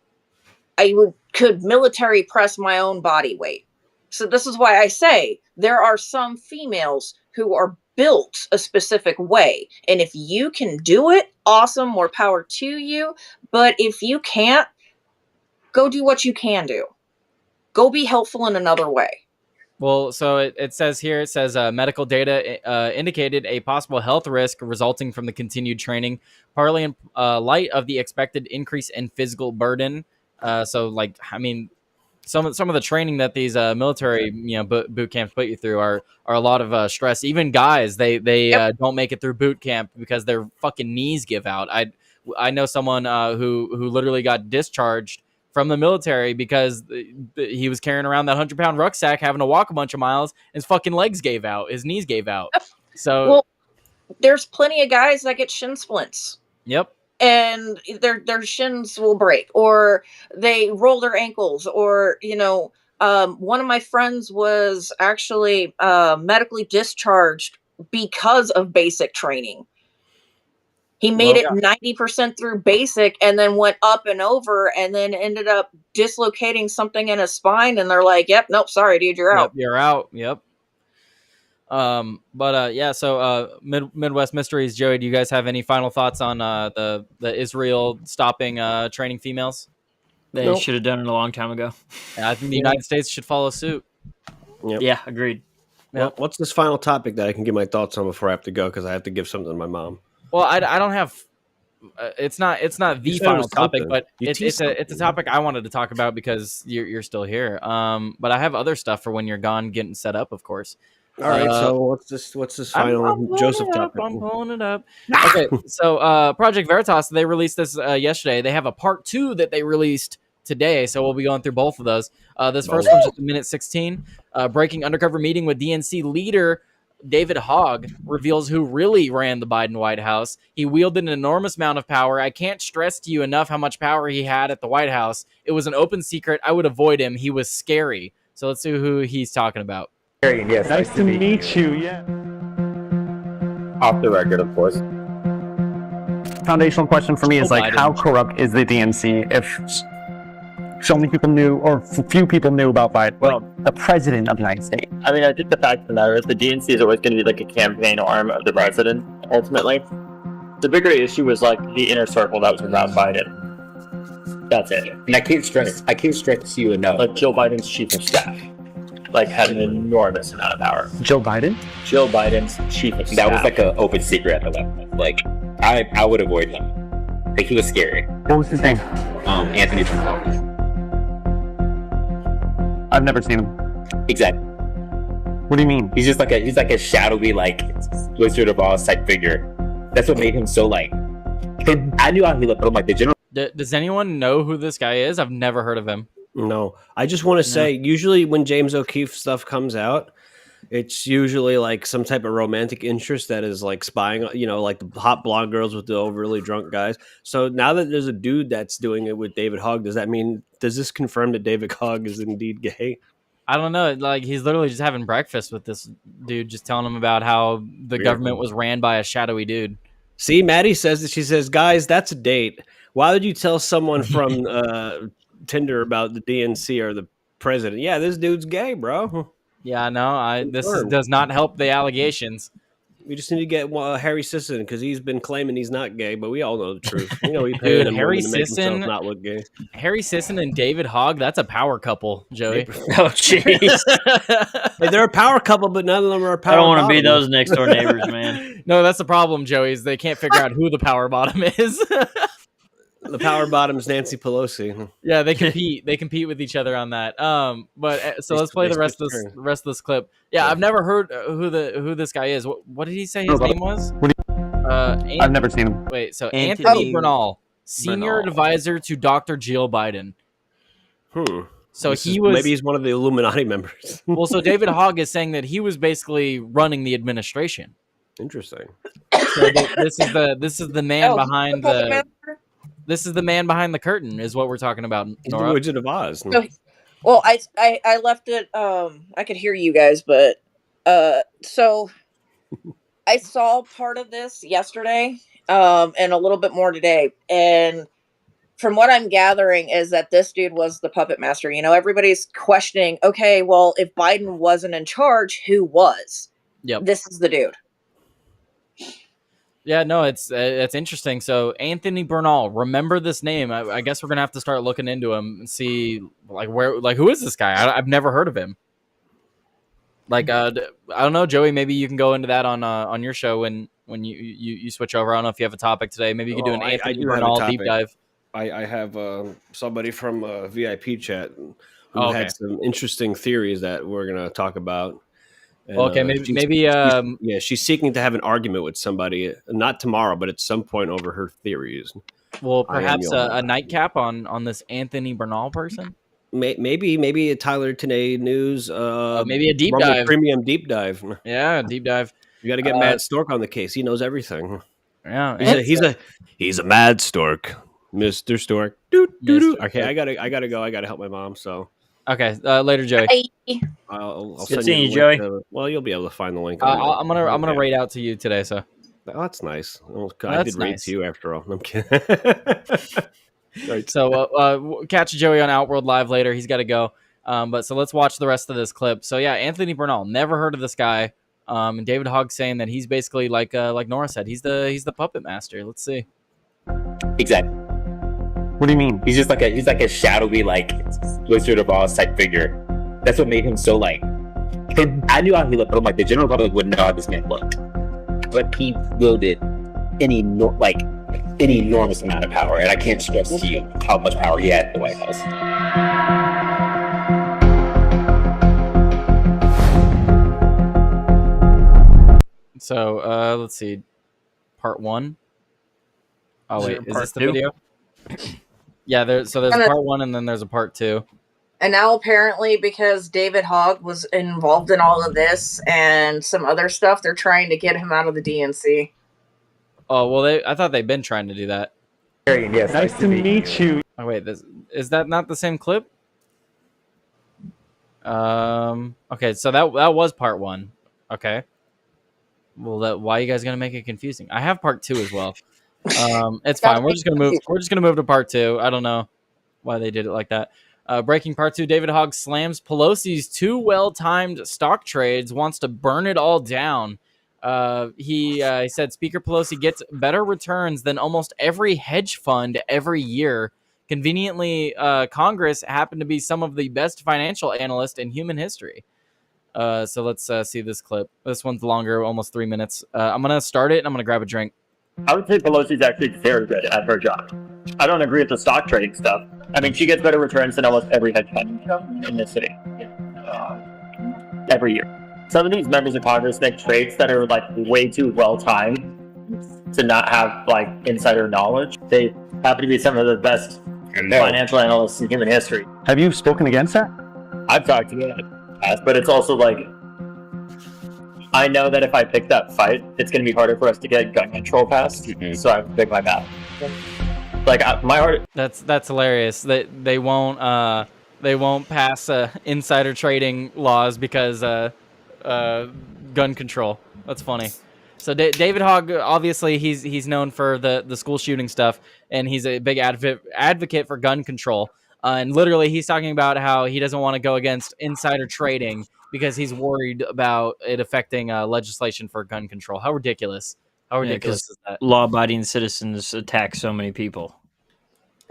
S4: Could military press my own body weight. So this is why I say there are some females who are built a specific way. And if you can do it, awesome, more power to you. But if you can't, go do what you can do. Go be helpful in another way.
S1: Well, so it says here, medical data indicated a possible health risk resulting from the continued training, partly in light of the expected increase in physical burden. Some of the training that these military boot camps put you through are a lot of stress. Even guys, they don't make it through boot camp because their fucking knees give out. I know someone who literally got discharged from the military because he was carrying around that 100-pound rucksack, having to walk a bunch of miles, and his fucking legs gave out, his knees gave out. So,
S4: there's plenty of guys that get shin splints.
S1: Yep.
S4: And their shins will break, or they roll their ankles, or one of my friends was actually medically discharged because of basic training. He made it 90% through basic and then went up and over and then ended up dislocating something in his spine. And they're like, yep, nope, sorry, dude, you're out.
S1: You're out. Yep. So Midwest Mysteries, Joey, do you guys have any final thoughts on the Israel stopping training females?
S2: They should have done it a long time ago.
S1: And I think the United States should follow suit.
S5: Yep.
S2: Yeah, agreed.
S5: Well, what's this final topic that I can give my thoughts on before I have to go because I have to give something to my mom?
S1: Well, I don't have. It's not the final topic, but it's a topic I wanted to talk about because you're still here. But I have other stuff for when you're gone, getting set up, of course.
S5: All right. So what's this final Joseph topic?
S1: I'm pulling it up. Okay. So Project Veritas, they released this yesterday. They have a part 2 that they released today, so we'll be going through both of those. This first one's just minute 16. Breaking undercover meeting with DNC leader David Hogg reveals who really ran the Biden White House. He wielded an enormous amount of power. I can't stress to you enough how much power he had at the White House. It was an open secret. I would avoid him. He was scary. So let's see who he's talking about.
S9: Yes,
S10: nice to meet you. Yeah.
S9: Off the record, of course.
S10: Foundational question for me is like, how corrupt is the DNC if so many people knew, or few people knew about Biden? Well, the president of the United States.
S9: I mean, I think the fact of the matter is the DNC is always going to be like a campaign arm of the president, ultimately. The bigger issue was like the inner circle that was around Biden. That's it.
S11: And I can't stress to you enough.
S9: Like Joe Biden's chief of staff. Like had an enormous amount of power.
S10: Joe Biden?
S9: Joe Biden's chief of staff.
S11: That was like an open secret at the level. Like, I would avoid him. Like, he was scary.
S10: What was his name?
S11: Anthony Trump.
S10: I've never seen him.
S11: Exactly.
S10: What do you mean?
S11: He's like a shadowy, like, Wizard of Oz type figure. That's what made him so, like, I knew how he looked, but I'm like, the general.
S1: Does anyone know who this guy is? I've never heard of him.
S5: No. I just want to say, usually when James O'Keefe stuff comes out, it's usually like some type of romantic interest that is like spying, like the hot blonde girls with the overly drunk guys. So now that there's a dude that's doing it with David Hogg, does this confirm that David Hogg is indeed gay?
S1: I don't know. Like, he's literally just having breakfast with this dude, just telling him about how the government was ran by a shadowy dude.
S5: See, Maddie says that. She says, guys, that's a date. Why would you tell someone from Tinder about the DNC or the president? Yeah, this dude's gay, bro.
S1: Yeah, no, this does not help the allegations.
S5: We just need to get Harry Sisson because he's been claiming he's not gay, but we all know the truth. He
S1: Dude, Harry Sisson,
S5: not look gay.
S1: Harry Sisson and David Hogg, that's a power couple, Joey.
S2: Oh, jeez.
S5: Hey, they're a power couple, but none of them are a power
S2: I don't want to be
S5: bottom.
S2: those next door neighbors, man.
S1: No, that's the problem, Joey, is they can't figure out who the power bottom is.
S5: The power bottom's Nancy Pelosi.
S1: Yeah, they compete. They compete with each other on that. So let's play the rest of this clip. Yeah, I've never heard who this guy is. What did he say his name was?
S10: I've never seen him.
S1: Wait, so Anthony Bernal, senior advisor to Dr. Jill Biden. So
S5: maybe he's one of the Illuminati members.
S1: Well, so David Hogg is saying that he was basically running the administration.
S5: Interesting.
S1: So this is the man behind the. This is the man behind the curtain, is what we're talking about. Nora.
S5: The Wizard of Oz.
S4: Well, I left it. I could hear you guys, but so I saw part of this yesterday, and a little bit more today, and from what I'm gathering is that this dude was the puppet master. You know, everybody's questioning, okay, well, if Biden wasn't in charge, who was?
S1: Yep.
S4: This is the dude.
S1: Yeah, no, it's interesting. So Anthony Bernal, remember this name? I guess we're gonna have to start looking into him and see who is this guy? I've never heard of him. I don't know, Joey. Maybe you can go into that on your show when you switch over. I don't know if you have a topic today. Maybe you could do an Anthony Bernal deep dive.
S5: I have somebody from a VIP chat who had some interesting theories that we're going to talk about. And, she's seeking to have an argument with somebody, not tomorrow, but at some point over her theories.
S1: Well, perhaps a nightcap on this Anthony Bernal person.
S5: Maybe a Tyler Tanay news.
S1: Maybe a deep dive,
S5: premium deep dive.
S1: Yeah, deep dive.
S5: You got to get Mad Stork on the case. He knows everything.
S1: Yeah,
S5: he's a mad stork. Mr. Stork. Okay, I gotta go. I gotta help my mom. So
S1: okay, later, Joey.
S5: I'll
S2: send
S5: you
S2: Joey.
S5: Well, you'll be able to find the link.
S1: I'm gonna rate out to you today. So
S5: that's nice. I did rate to you after all. I'm kidding.
S1: Right. So catch Joey on Outworld Live later. He's got to go. So let's watch the rest of this clip. So yeah, Anthony Bernal. Never heard of this guy. And David Hogg saying that he's basically like Nora said. He's the puppet master. Let's see.
S11: Exactly.
S10: What do you mean?
S11: He's like a shadowy, Wizard of Oz type figure. That's what made him so I knew how he looked, but the general public wouldn't know how this man looked. But he wielded an enormous amount of power, and I can't stress to you how much power he had in the White House.
S1: So let's see, part one. Oh wait, is this the video? Yeah, there's a part one and then there's a part two.
S4: And now apparently because David Hogg was involved in all of this and some other stuff, they're trying to get him out of the DNC.
S1: Oh, well, I thought they'd been trying to do that.
S10: Yes, nice to meet you.
S1: Oh, wait, is that not the same clip? Okay, so that was part one. Okay. Well, why are you guys gonna make it confusing? I have part two as well. It's fine. We're just gonna move to part two. I don't know why they did it like that. Breaking part two. David Hogg slams Pelosi's two well-timed stock trades. Wants to burn it all down. He said Speaker Pelosi gets better returns than almost every hedge fund every year. Conveniently, Congress happened to be some of the best financial analysts in human history. So let's see this clip. This one's longer, almost 3 minutes. I'm going to start it and I'm going to grab a drink.
S9: I would say Pelosi's actually very good at her job. I don't agree with the stock trading stuff. I mean, she gets better returns than almost every hedge fund in this city every year. Some of these members of Congress make trades that are way too well timed to not have insider knowledge. They happen to be some of the best financial analysts in human history.
S10: Have you spoken against that?
S9: I've talked to them, but it's also I know that if I pick that fight, it's going to be harder for us to get gun control passed. So I pick my battle. My heart.
S1: That's hilarious. They won't pass insider trading laws because gun control. That's funny. So David Hogg, obviously, he's known for the school shooting stuff, and he's a big advocate for gun control. And literally, he's talking about how he doesn't want to go against insider trading because he's worried about it affecting legislation for gun control. How ridiculous! How ridiculous is that?
S2: Law-abiding citizens attack so many people.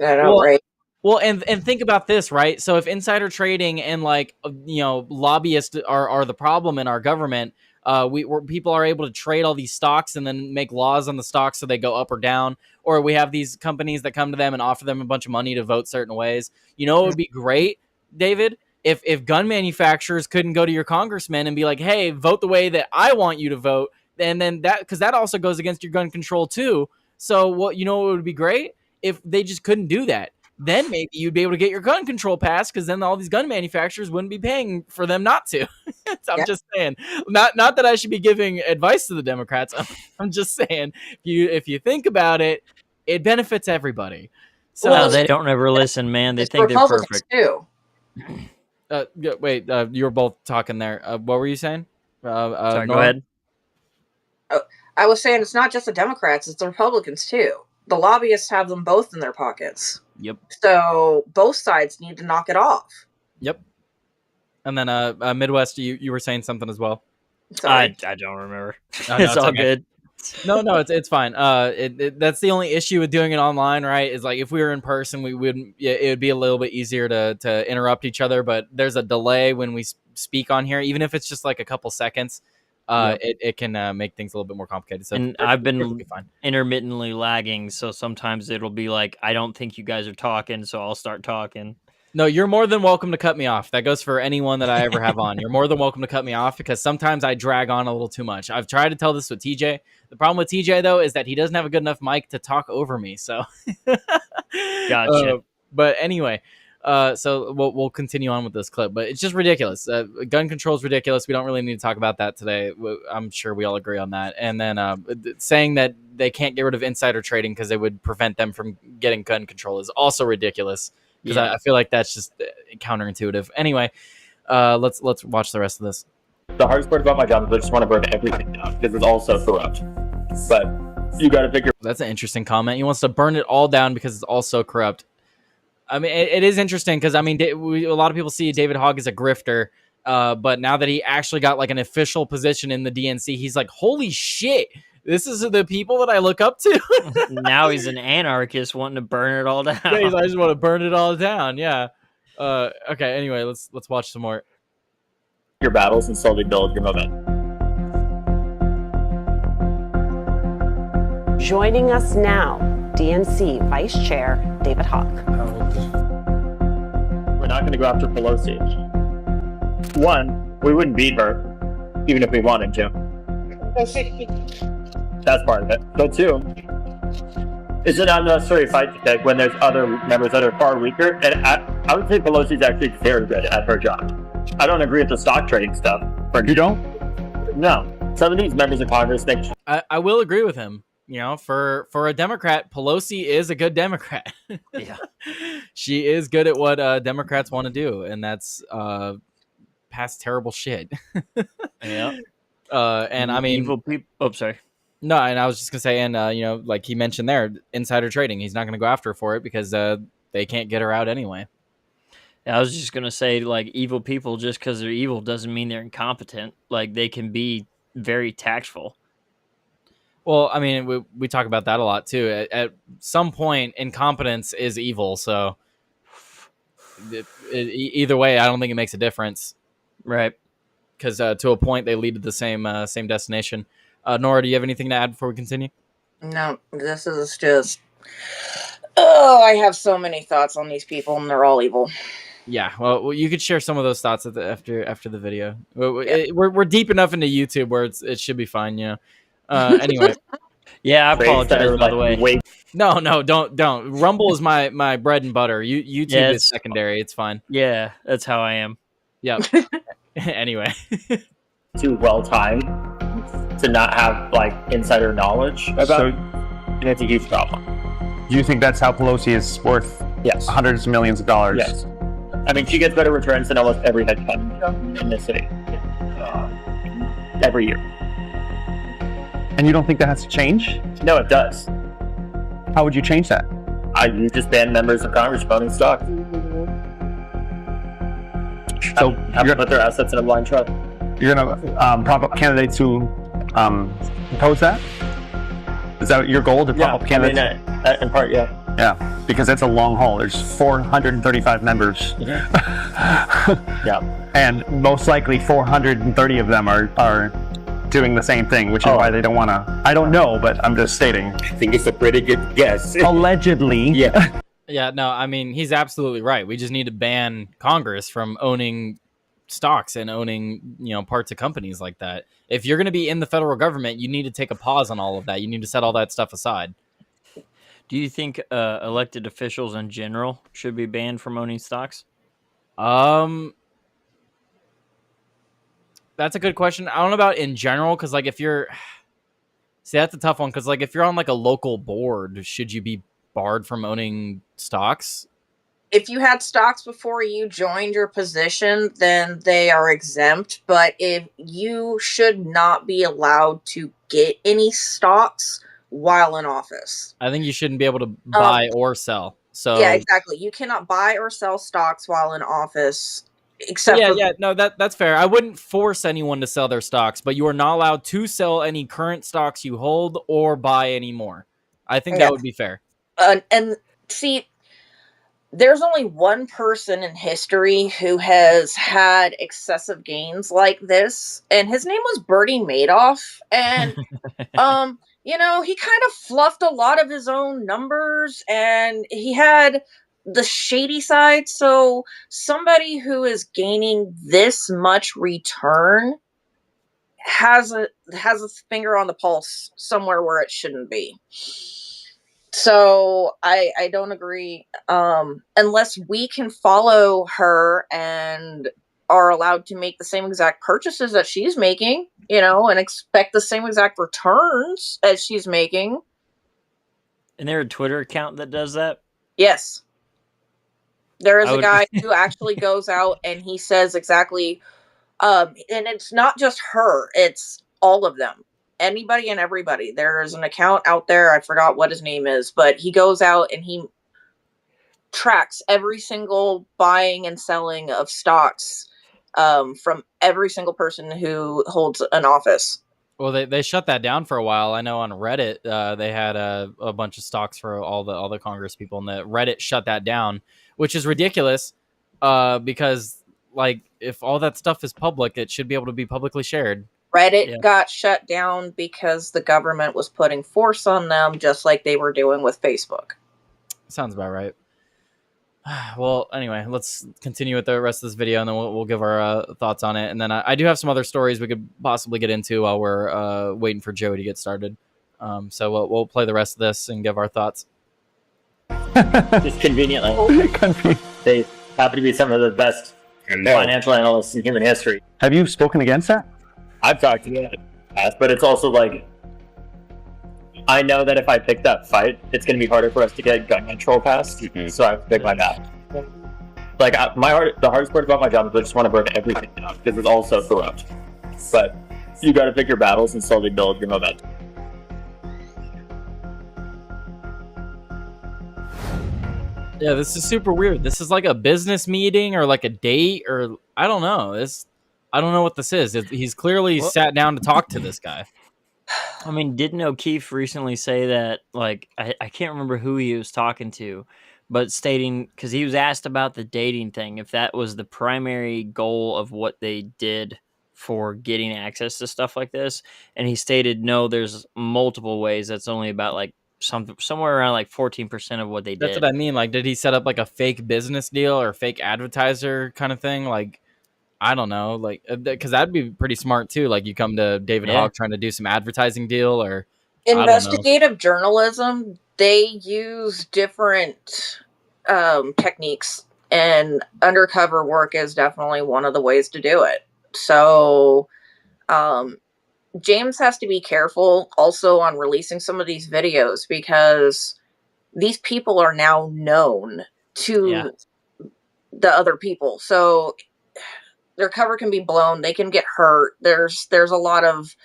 S4: I know, right?
S1: Well, and think about this, right? So if insider trading and lobbyists are the problem in our government, where people are able to trade all these stocks and then make laws on the stocks so they go up or down. Or we have these companies that come to them and offer them a bunch of money to vote certain ways. You know, it would be great, David, if gun manufacturers couldn't go to your congressman and be like, hey, vote the way that I want you to vote. And then because that also goes against your gun control too. So what, it would be great if they just couldn't do that. Then maybe you'd be able to get your gun control passed, because then all these gun manufacturers wouldn't be paying for them not to. So I'm just saying, not that I should be giving advice to the Democrats. I'm just saying, if you think about it, it benefits everybody. So
S2: no, they don't ever listen, man. They think they're perfect
S4: too.
S1: Wait, you were both talking there. What were you saying?
S2: Sorry, go ahead.
S4: I was saying it's not just the Democrats; it's the Republicans too. The lobbyists have them both in their pockets.
S1: Yep.
S4: So both sides need to knock it off.
S1: Yep. And then Midwest, you were saying something as well.
S2: I don't remember.
S1: Oh, no,
S2: it's all good.
S1: No, it's fine. That's the only issue with doing it online, right? Is like if we were in person, it would be a little bit easier to interrupt each other. But there's a delay when we speak on here, even if it's just like a couple seconds. It can make things a little bit more complicated. So
S2: and I've been intermittently lagging, so sometimes it'll be like, I don't think you guys are talking, so I'll start talking.
S1: No, you're more than welcome to cut me off. That goes for anyone that I ever have on. You're more than welcome to cut me off, because sometimes I drag on a little too much. I've tried to tell this with TJ. The problem with TJ, though, is that he doesn't have a good enough mic to talk over me. So,
S2: Gotcha.
S1: But anyway, so we'll continue on with this clip. But it's just ridiculous. Gun control is ridiculous. We don't really need to talk about that today. I'm sure we all agree on that. And then saying that they can't get rid of insider trading because it would prevent them from getting gun control is also ridiculous. Because I feel like that's just counterintuitive. Anyway, let's watch the rest of this.
S9: The hardest part about my job is I just want to burn everything down because it's all so corrupt. But you got to figure.
S1: That's an interesting comment. He wants to burn it all down because it's all so corrupt. I mean, it is interesting because, I mean, a lot of people see David Hogg as a grifter. But now that he actually got like an official position in the DNC, he's like, holy shit. This is the people that I look up to.
S2: Now he's an anarchist wanting to burn it all down.
S1: Yeah, I just want to burn it all down. Yeah. Okay. Anyway, let's watch some more.
S9: Your battles and slowly build your momentum.
S12: Joining us now, DNC Vice Chair David Hogg.
S9: We're not going to go after Pelosi. One, we wouldn't beat her, even if we wanted to. That's part of it. But two, it's an unnecessary fight to pick when there's other members that are far weaker. And I would say Pelosi's actually very good at her job. I don't agree with the stock trading stuff.
S10: You don't?
S9: No. Some of these members of Congress think...
S1: I will agree with him. You know, for a Democrat, Pelosi is a good Democrat.
S2: Yeah.
S1: She is good at what Democrats want to do, and that's pass terrible shit.
S2: Yeah.
S1: And I mean...
S2: Evil people... Oh, sorry.
S1: No, and I was just going to say, and, like he mentioned there, insider trading. He's not going to go after her for it because they can't get her out anyway.
S2: I was just going to say, like, evil people, just because they're evil doesn't mean they're incompetent. Like, they can be very tactful.
S1: Well, I mean, we talk about that a lot, too. At some point, incompetence is evil, so either way, I don't think it makes a difference.
S2: Right.
S1: Because to a point, they lead to the same destination. Nora, do you have anything to add before we continue?
S4: No, this is just... Oh, I have so many thoughts on these people, and they're all evil.
S1: Yeah, well, you could share some of those thoughts after the video. We're deep enough into YouTube where it should be fine, you know. Anyway.
S2: Yeah, I apologize, by the way.
S1: No, don't. Rumble is my bread and butter. YouTube is secondary. It's fine.
S2: Yeah, that's how I am.
S1: Yep. Anyway.
S9: Too well-timed to not have, like, insider knowledge about it. And it's a huge problem.
S10: Do you think that's how Pelosi is worth hundreds of millions of dollars?
S9: Yes. I mean, she gets better returns than almost every hedge fund in this city. Every year.
S10: And you don't think that has to change?
S9: No, it does.
S10: How would you change that?
S9: You just ban members of Congress from owning stock.
S10: So
S9: have to put their assets in a blind trust.
S10: You're going to prop up candidates who oppose that? Is that your goal, to prop up candidates?
S9: I mean, in part, yeah.
S10: Yeah, because that's a long haul. There's 435 members.
S9: Yeah.
S10: And most likely 430 of them are doing the same thing, which is why they don't want to. I don't know, but I'm just stating.
S11: I think it's a pretty good guess.
S10: Allegedly.
S11: Yeah.
S1: Yeah, no, I mean, he's absolutely right. We just need to ban Congress from owning stocks and owning, parts of companies like that. If you're going to be in the federal government, you need to take a pause on all of that. You need to set all that stuff aside.
S2: Do you think elected officials in general should be banned from owning stocks?
S1: That's a good question. I don't know about in general, because if you're, see, that's a tough one. Because if you're on a local board, should you be barred from owning stocks?
S4: If you had stocks before you joined your position, then they are exempt. But if you should not be allowed to get any stocks while in office.
S1: I think you shouldn't be able to buy or sell. So
S4: yeah, exactly. You cannot buy or sell stocks while in office. Except
S1: no, that's fair. I wouldn't force anyone to sell their stocks, but you are not allowed to sell any current stocks you hold or buy any more. I think that would be fair.
S4: And see, there's only one person in history who has had excessive gains like this, and his name was Bernie Madoff. And he kind of fluffed a lot of his own numbers, and he had the shady side. So somebody who is gaining this much return has a finger on the pulse somewhere where it shouldn't be. So I don't agree. Unless we can follow her and are allowed to make the same exact purchases that she's making, and expect the same exact returns as she's making.
S2: Is there a Twitter account that does that?
S4: Yes. There is a guy who actually goes out and he says exactly, and it's not just her, it's all of them. Anybody and everybody. There's an account out there, I forgot what his name is, but he goes out and he tracks every single buying and selling of stocks from every single person who holds an office.
S1: Well, they shut that down for a while. I know on Reddit they had a bunch of stocks for all the Congress people, and the Reddit shut that down, which is ridiculous because if all that stuff is public, it should be able to be publicly shared.
S4: Reddit got shut down because the government was putting force on them, just like they were doing with Facebook.
S1: Sounds about right. Well, anyway, let's continue with the rest of this video, and then we'll give our thoughts on it. And then I do have some other stories we could possibly get into while we're waiting for Joey to get started. So we'll play the rest of this and give our thoughts.
S9: Just conveniently. They happen to be some of the best financial analysts in human history.
S10: Have you spoken against that?
S9: I've talked to you in the past, but it's also I know that if I pick that fight, it's going to be harder for us to get gun control passed, so I have to pick my back. The hardest part about my job is I just want to burn everything down, because it's all so corrupt. But you got to pick your battles and slowly build your momentum.
S1: Yeah, this is super weird. This is like a business meeting or like a date, or I don't know. I don't know what this is. He's clearly sat down to talk to this guy.
S2: I mean, didn't O'Keefe recently say that, I can't remember who he was talking to, but stating, because he was asked about the dating thing, if that was the primary goal of what they did for getting access to stuff like this. And he stated, no, there's multiple ways. That's only about somewhere around 14% of what they did.
S1: That's what I mean. Did he set up a fake business deal or fake advertiser kind of thing? I don't know, because that'd be pretty smart too. You come to David Hogg trying to do some advertising deal or
S4: investigative journalism. They use different techniques, and undercover work is definitely one of the ways to do it. So, James has to be careful also on releasing some of these videos, because these people are now known to the other people. So their cover can be blown. They can get hurt. There's a lot of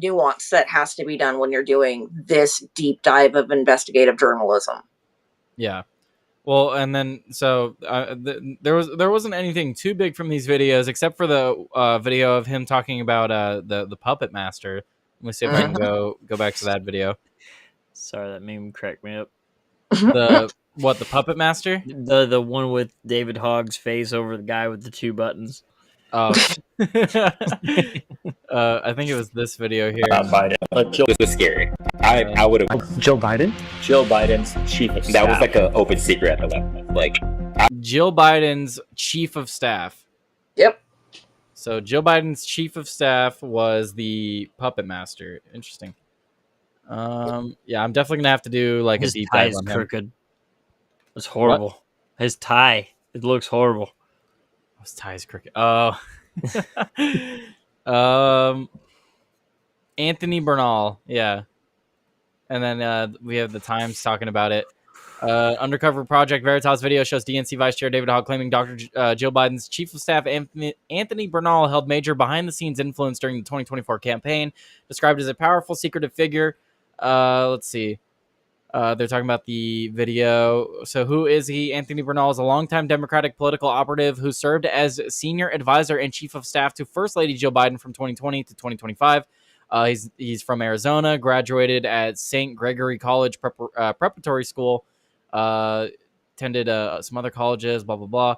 S4: nuance that has to be done when you're doing this deep dive of investigative journalism.
S1: Yeah. Well, and then so there wasn't anything too big from these videos except for the video of him talking about the puppet master. Let me see if I can go back to that video.
S2: Sorry, that meme cracked me up.
S1: The puppet master?
S2: The one with David Hogg's face over the guy with the two buttons.
S1: Oh, I think it was this video here.
S9: Biden. This was scary. I would have.
S10: Joe Biden?
S9: Jill Biden's chief of staff. That was like an open secret at that. Like
S1: Jill Biden's chief of staff.
S4: Yep.
S1: So Jill Biden's chief of staff was the puppet master. Interesting. Yeah, I'm definitely gonna have to do like
S2: His
S1: a deep
S2: tie
S1: dive
S2: is
S1: on him.
S2: crooked. It's horrible.
S1: What?
S2: His tie. It looks horrible.
S1: His tie is crooked. Oh. Anthony Bernal, yeah. And then we have the Times talking about it. Undercover Project Veritas video shows DNC Vice Chair David Hogg claiming Dr. Jill Biden's chief of staff Anthony Bernal held major behind-the-scenes influence during the 2024 campaign, described as a powerful, secretive figure. Let's see. They're talking about the video. So who is he? Anthony Bernal is a longtime Democratic political operative who served as senior advisor and chief of staff to First Lady Jill Biden from 2020 to 2025. He's from Arizona, graduated at St. Gregory College Preparatory School, attended some other colleges, blah, blah, blah.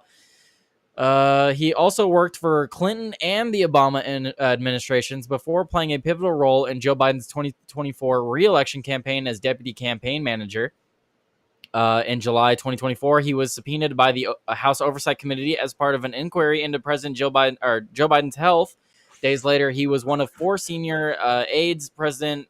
S1: He also worked for Clinton and the Obama administrations before playing a pivotal role in Joe Biden's 2024 re-election campaign as deputy campaign manager. In July 2024, he was subpoenaed by the House Oversight Committee as part of an inquiry into President Joe Biden's health. Days later, he was one of four senior aides present.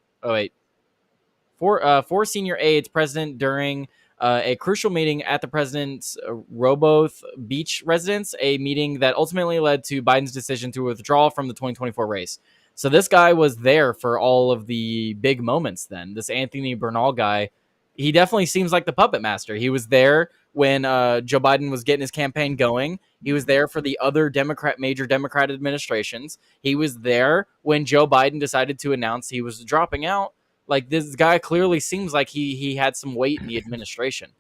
S1: Four senior aides present during a crucial meeting at the president's Roboth Beach residence, a meeting that ultimately led to Biden's decision to withdraw from the 2024 race. So this guy was there for all of the big moments then. This Anthony Bernal guy, he definitely seems like the puppet master. He was there when Joe Biden was getting his campaign going. He was there for the other major Democrat administrations. He was there when Joe Biden decided to announce he was dropping out. Like, this guy clearly seems like he had some weight in the administration.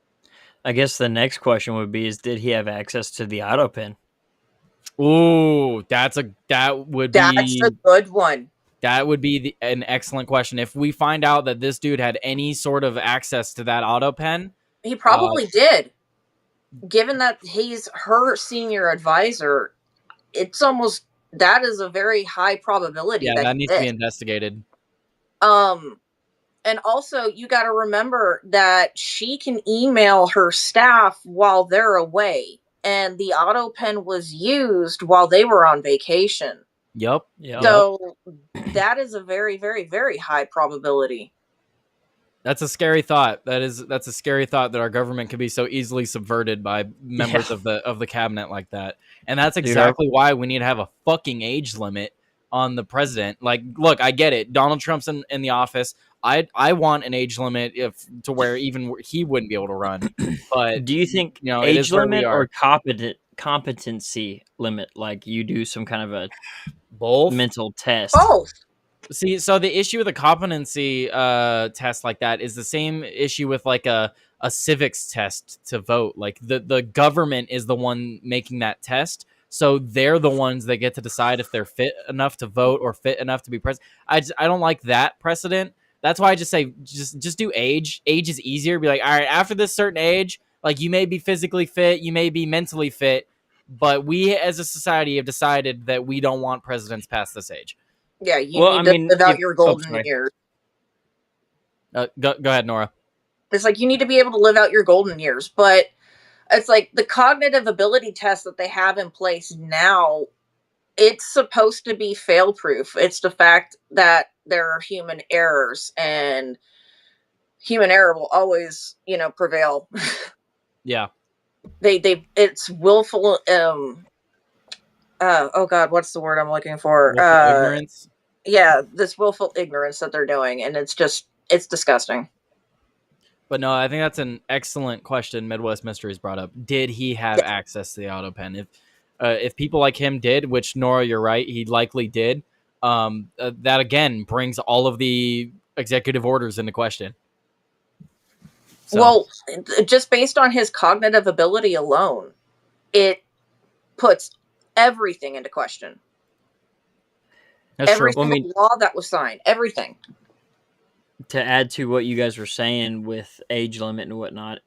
S2: I guess the next question would be: did he have access to the auto pen?
S1: Ooh, that's a
S4: good one.
S1: That would be an excellent question. If we find out that this dude had any sort of access to that auto pen,
S4: he probably did. Given that he's her senior advisor, it's almost that is a very high probability.
S1: Yeah, that needs to be investigated.
S4: And also, you got to remember that she can email her staff while they're away, and the auto pen was used while they were on vacation.
S1: Yep.
S4: So that is a very, very, very high probability.
S1: That's a scary thought. That's a scary thought that our government can be so easily subverted by members of the cabinet like that. And that's exactly why we need to have a fucking age limit on the president. Like, look, I get it. Donald Trump's in the office. I want an age limit to where even he wouldn't be able to run. But
S2: do you think age limit or competency limit? Like you do some kind of a
S1: both
S2: mental test.
S4: Both.
S1: See, so the issue with a competency test like that is the same issue with like a civics test to vote. Like the government is the one making that test. So they're the ones that get to decide if they're fit enough to vote or fit enough to be president. I don't like that precedent. That's why I just say just do age. Age is easier. Be like, all right, after this certain age, like you may be physically fit, you may be mentally fit, but we as a society have decided that we don't want presidents past this age.
S4: Yeah, you need to live out your golden years.
S1: Go ahead, Nora.
S4: It's like you need to be able to live out your golden years, but it's like the cognitive ability test that they have in place now, it's supposed to be fail-proof. It's the fact that there are human errors, and human error will always, prevail.
S1: Yeah.
S4: It's willful, oh God, what's the word I'm looking for?
S1: Ignorance?
S4: Yeah, this willful ignorance that they're doing, and it's disgusting.
S1: But no, I think that's an excellent question Midwest Mysteries brought up. Did he have access to the auto pen? If people like him did, which Nora, you're right, he likely did, that again brings all of the executive orders into question. So.
S4: Well, just based on his cognitive ability alone, it puts everything into question.
S2: That's
S4: every
S2: true.
S4: single law that was signed, everything.
S2: To add to what you guys were saying with age limit and whatnot,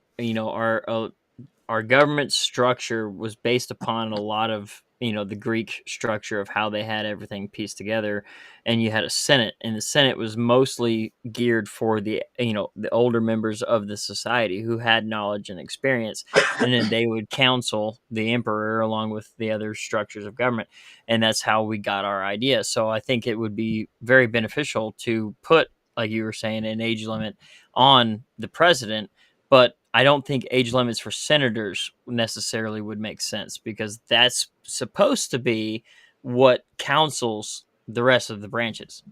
S2: our government structure was based upon a lot of the Greek structure of how they had everything pieced together, and you had a Senate, and the Senate was mostly geared for the older members of the society who had knowledge and experience, and then they would counsel the emperor along with the other structures of government, and that's how we got our idea. So I think it would be very beneficial to put, like you were saying, an age limit on the president, but I don't think age limits for senators necessarily would make sense, because that's supposed to be what counsels the rest of the branches.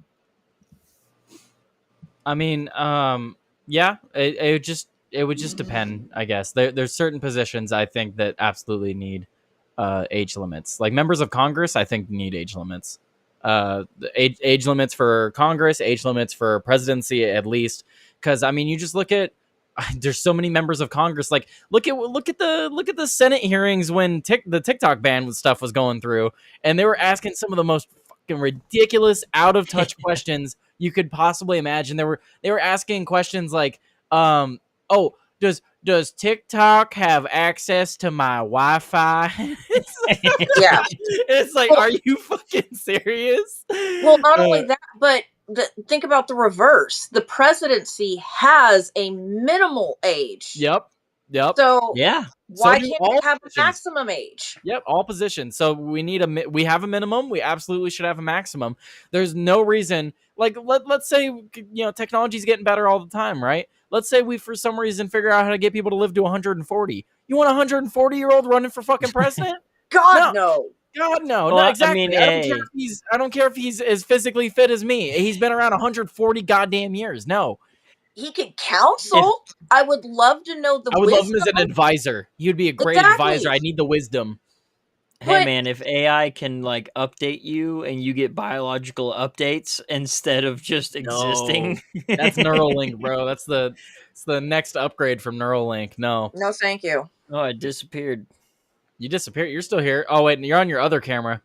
S1: I mean, yeah, it would just depend, I guess. There's certain positions I think that absolutely need age limits. Like members of Congress, I think need age limits. The age limits for Congress, age limits for presidency, at least. Because I mean, you just look at there's so many members of Congress. Like look at the Senate hearings when the TikTok ban stuff was going through, and they were asking some of the most fucking ridiculous, out of touch questions you could possibly imagine. They were asking questions like, oh, does TikTok have access to my Wi-Fi?
S4: Yeah.
S1: It's like, are you fucking serious?
S4: Well, not only that, but think about the reverse. The presidency has a minimal age.
S1: Yep.
S4: So
S2: yeah,
S4: why can't it have a maximum age?
S1: Yep, all positions. So we have a minimum. We absolutely should have a maximum. There's no reason. Like let's say technology's getting better all the time, right? Let's say we for some reason figure out how to get people to live to 140. You want a 140-year-old running for fucking president?
S4: God no.
S1: God no.
S2: Well,
S1: No, exactly.
S2: I mean,
S1: I don't care if he's as physically fit as me. He's been around 140 goddamn years. No.
S4: He can counsel. I would love to know the
S1: I would
S4: wisdom.
S1: love him as an advisor. He would be a great advisor. I need the wisdom.
S2: Hey man, if AI can like update you and you get biological updates instead of just existing,
S1: that's Neuralink, bro. It's the next upgrade from Neuralink. No,
S4: thank you.
S2: Oh, I disappeared.
S1: You disappeared. You're still here. Oh wait, you're on your other camera.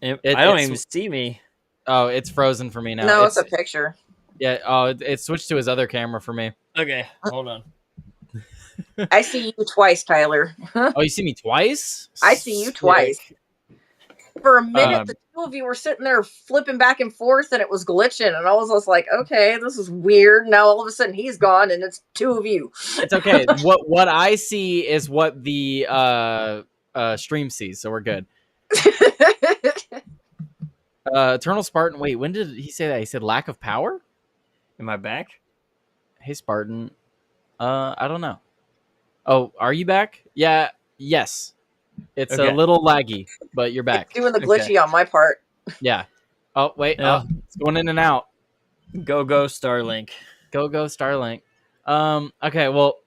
S2: I don't even see me.
S1: Oh, it's frozen for me now.
S4: No, it's a picture.
S1: Yeah. Oh, it switched to his other camera for me.
S2: Okay, hold on.
S4: I see you twice, Tyler.
S1: Oh, you see me twice?
S4: I see you twice. For a minute, the two of you were sitting there flipping back and forth, and it was glitching, and I was just like, "Okay, this is weird." Now all of a sudden he's gone, and it's two of you.
S1: It's okay. What I see is what the stream sees, so we're good. Eternal Spartan. Wait, when did he say that? He said lack of power.
S2: Am I back?
S1: Hey, Spartan. I don't know. Oh, are you back? Yeah. Yes. It's a little laggy, but you're back.
S4: Doing the glitchy on my part.
S1: Yeah. Oh, wait.
S2: Yeah.
S1: Oh, it's going in and out.
S2: Go Starlink.
S1: Go Starlink. Okay, well,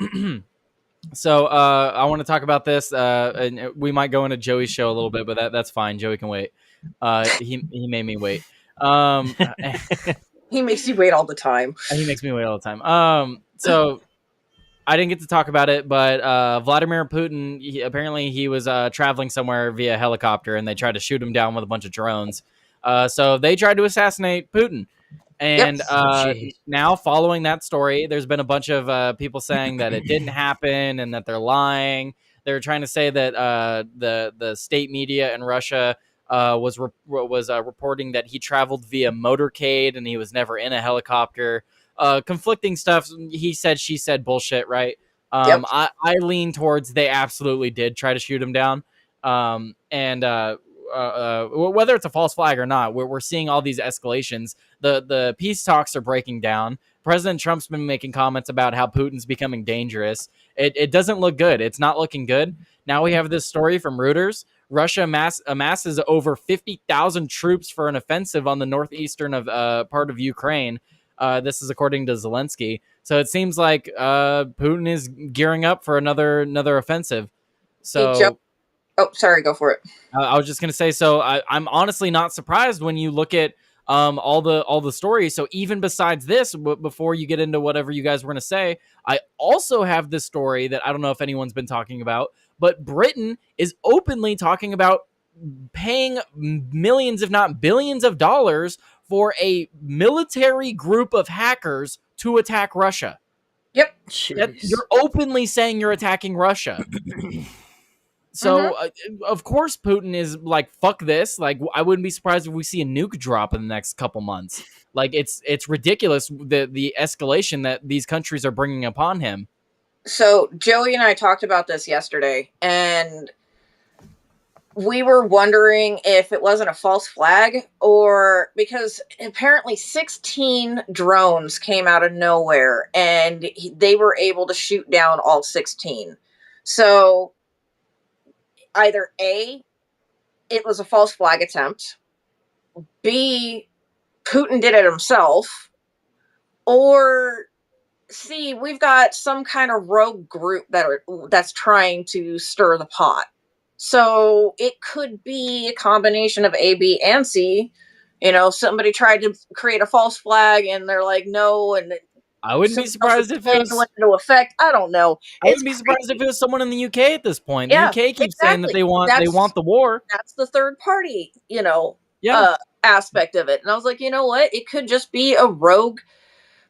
S1: so I want to talk about this, and we might go into Joey's show a little bit, but that's fine. Joey can wait. He made me wait.
S4: He makes you wait all the time.
S1: He makes me wait all the time. So I didn't get to talk about it, but Vladimir Putin, apparently he was traveling somewhere via helicopter, and they tried to shoot him down with a bunch of drones. So they tried to assassinate Putin. And now, following that story, there's been a bunch of people saying that it didn't happen and that they're lying. They're trying to say that the state media in Russia was reporting that he traveled via motorcade and he was never in a helicopter. Conflicting stuff. He said, she said bullshit, right? I lean towards they absolutely did try to shoot him down. And whether it's a false flag or not, we're seeing all these escalations. The peace talks are breaking down. President Trump's been making comments about how Putin's becoming dangerous. It doesn't look good. It's not looking good. Now we have this story from Reuters. Russia amasses over 50,000 troops for an offensive on the northeastern of part of Ukraine. This is according to Zelensky. So it seems like Putin is gearing up for another offensive. So,
S4: oh, sorry, go for it.
S1: I was just gonna say. So I'm honestly not surprised when you look at all the stories. So even besides this, before you get into whatever you guys were gonna say, I also have this story that I don't know if anyone's been talking about, but Britain is openly talking about paying millions, if not billions of dollars for a military group of hackers to attack Russia.
S4: Yep.
S1: You're openly saying you're attacking Russia. So, of course, Putin is like, fuck this. Like, I wouldn't be surprised if we see a nuke drop in the next couple months. Like, it's ridiculous, the escalation that these countries are bringing upon him.
S4: So, Joey and I talked about this yesterday, and we were wondering if it wasn't a false flag, or because apparently 16 drones came out of nowhere and they were able to shoot down all 16. So either A, it was a false flag attempt, B, Putin did it himself, or C, we've got some kind of rogue group that's trying to stir the pot. So it could be a combination of A, B, and C. You know, somebody tried to create a false flag and they're like, no, and
S1: I wouldn't be surprised if it was
S4: went into effect. I don't know.
S1: I wouldn't be surprised if it was someone in the UK at this point. The
S4: Yeah,
S1: UK keeps saying that they want the war.
S4: That's the third party,
S1: Yeah.
S4: aspect of it. And I was like, you know what? It could just be a rogue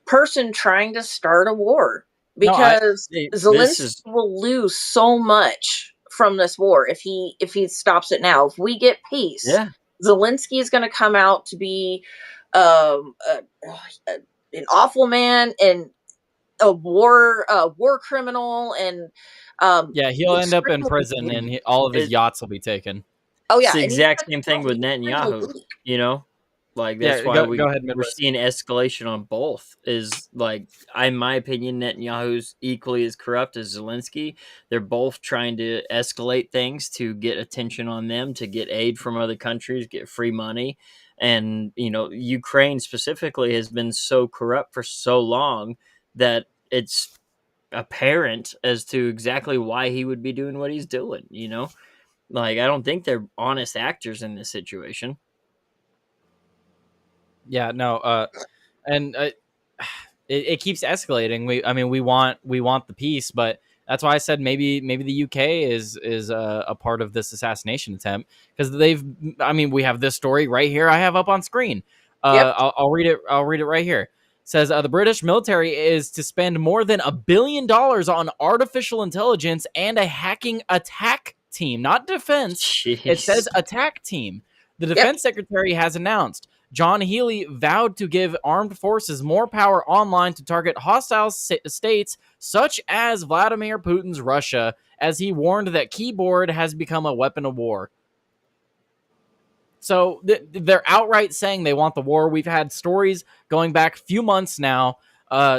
S4: person trying to start a war, because Zelensky will lose so much from this war if he stops it now. If we get peace, Zelensky is going to come out to be an awful man and a war criminal, and
S1: he'll end up in prison, and all of his yachts will be taken.
S4: Oh yeah,
S2: it's the exact same thing with Netanyahu. You know, like that's why we're seeing escalation on both. Is like, in my opinion, Netanyahu's equally as corrupt as Zelensky. They're both trying to escalate things to get attention on them, to get aid from other countries, get free money. And, Ukraine specifically has been so corrupt for so long that it's apparent as to exactly why he would be doing what he's doing, Like, I don't think they're honest actors in this situation.
S1: Yeah, no, and it keeps escalating. We want the peace, but that's why I said maybe the UK is a part of this assassination attempt, because we have this story right here. I have up on screen. I'll read it. I'll read it right here. It says the British military is to spend more than $1 billion on artificial intelligence and a hacking attack team, not defense.
S2: Jeez.
S1: It says attack team. The defense secretary has announced. John Healey vowed to give armed forces more power online to target hostile states such as Vladimir Putin's Russia, as he warned that keyboard has become a weapon of war. So they're outright saying they want the war. We've had stories going back a few months now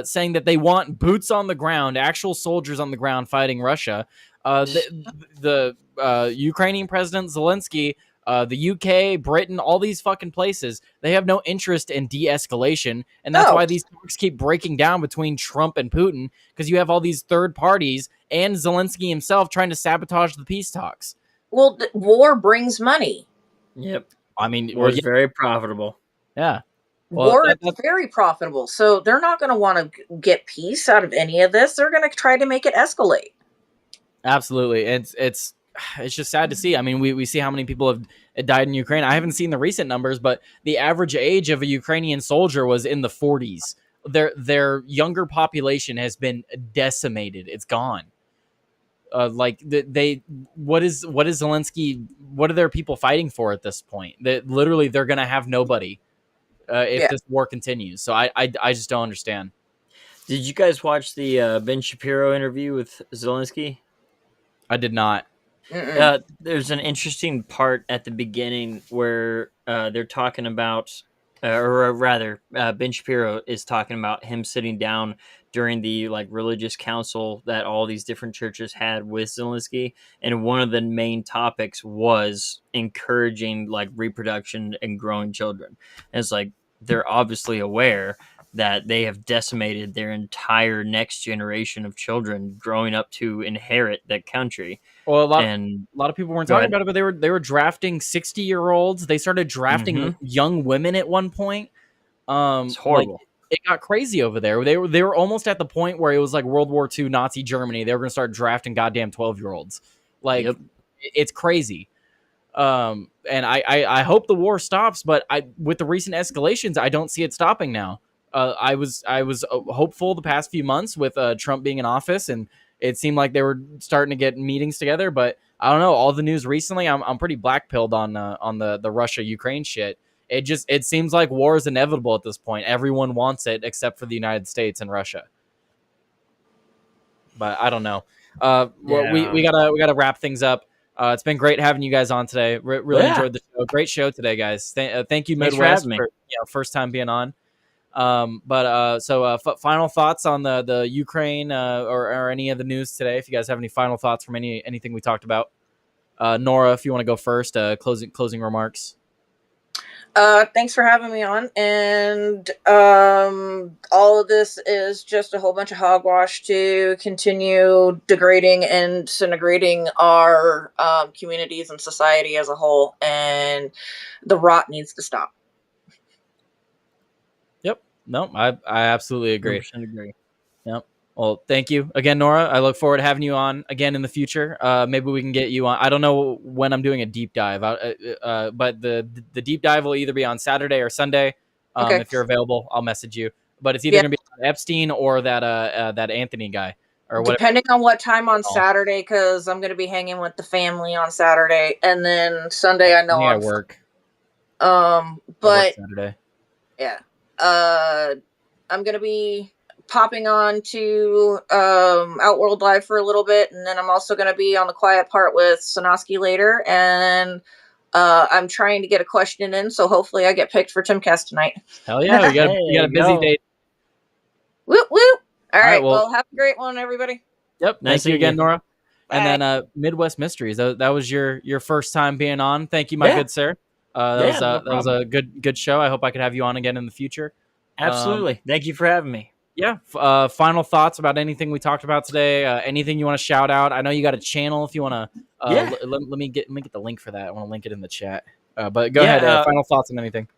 S1: saying that they want boots on the ground, actual soldiers on the ground fighting Russia. The Ukrainian President Zelensky, the UK, Britain, all these fucking places, they have no interest in de-escalation, and that's why these talks keep breaking down between Trump and Putin, because you have all these third parties and Zelensky himself trying to sabotage the peace talks.
S4: Well, war brings money.
S2: Yep.
S1: War
S2: is very profitable.
S1: Yeah.
S4: War is very profitable, so they're not going to want to get peace out of any of this. They're going to try to make it escalate.
S1: Absolutely. It's just sad to see. We see how many people have died in Ukraine. I haven't seen the recent numbers, but the average age of a Ukrainian soldier was in the 40s. Their younger population has been decimated. It's gone. What is Zelensky? What are their people fighting for at this point? That literally they're going to have nobody if this war continues. So I just don't understand.
S2: Did you guys watch the Ben Shapiro interview with Zelensky?
S1: I did not.
S2: There's an interesting part at the beginning where they're talking about, or rather, Ben Shapiro is talking about him sitting down during the religious council that all these different churches had with Zelensky, and one of the main topics was encouraging reproduction and growing children. And it's they're obviously aware that they have decimated their entire next generation of children growing up to inherit that country.
S1: Well, a lot of people weren't talking about it, but they were drafting 60-year-olds. They started drafting young women at one point.
S2: It's horrible.
S1: It got crazy over there. They were almost at the point where it was like World War II Nazi Germany. They were going to start drafting goddamn 12-year-olds. It's crazy. And I hope the war stops, but with the recent escalations, I don't see it stopping now. I was hopeful the past few months with Trump being in office, and it seemed like they were starting to get meetings together, but I don't know, all the news recently, I'm pretty black-pilled on the Russia-Ukraine shit. It seems like war is inevitable at this point. Everyone wants it except for the United States and Russia. But I don't know. Well, we gotta wrap things up. It's been great having you guys on today. Really enjoyed the show. Great show today, guys. Thank you,
S2: Thanks
S1: Midwest,
S2: for having me.
S1: for first time being on. Final thoughts on the Ukraine or any of the news today. If you guys have any final thoughts from anything we talked about, Nora, if you want to go first, closing remarks.
S4: Thanks for having me on. And all of this is just a whole bunch of hogwash to continue degrading and disintegrating our communities and society as a whole. And the rot needs to stop.
S1: Yep. No, I absolutely agree.
S2: 100% agree.
S1: Yep. Well, thank you again, Nora. I look forward to having you on again in the future. Maybe we can get you on. I don't know when I'm doing a deep dive, but the deep dive will either be on Saturday or Sunday.
S4: Okay.
S1: If you're available, I'll message you. But it's either going to be Epstein or that Anthony guy or whatever.
S4: Depending on what time on Saturday, because I'm going to be hanging with the family on Saturday, and then Sunday I know
S1: I work.
S4: But
S1: I work Saturday.
S4: Yeah, I'm going to be popping on to Outworld Live for a little bit, and then I'm also going to be on the quiet part with Sonosky later, and I'm trying to get a question in, so hopefully I get picked for Timcast tonight.
S1: Hell yeah, you got a busy day.
S4: Whoop whoop. All right,
S1: well,
S4: have a great one, everybody.
S1: Yep.
S2: Nice
S1: Thank you again, Nora.
S4: Bye.
S1: And then Midwest Mysteries. That was your first time being on. Thank you, my good sir. That was a good show. I hope I could have you on again in the future.
S2: Absolutely. Thank you for having me.
S1: Yeah. Final thoughts about anything we talked about today? Anything you want to shout out? I know you got a channel. If you want to, let me get the link for that. I want to link it in the chat. But go ahead. Final thoughts on anything.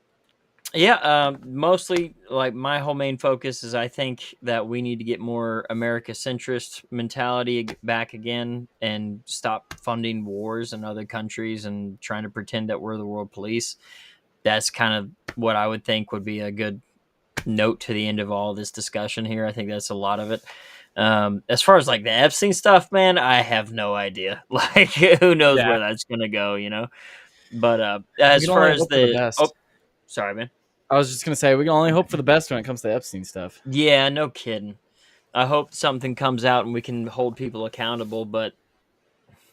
S2: Yeah, mostly like my whole main focus is I think that we need to get more America centrist mentality back again and stop funding wars in other countries and trying to pretend that we're the world police. That's kind of what I would think would be a good note to the end of all this discussion here. I think that's a lot of it. As far as like the Epstein stuff, man, I have no idea. Like who knows where that's gonna go, you know? But as far as sorry, man.
S1: I was just going to say, we can only hope for the best when it comes to Epstein stuff.
S2: Yeah, no kidding. I hope something comes out and we can hold people accountable, but,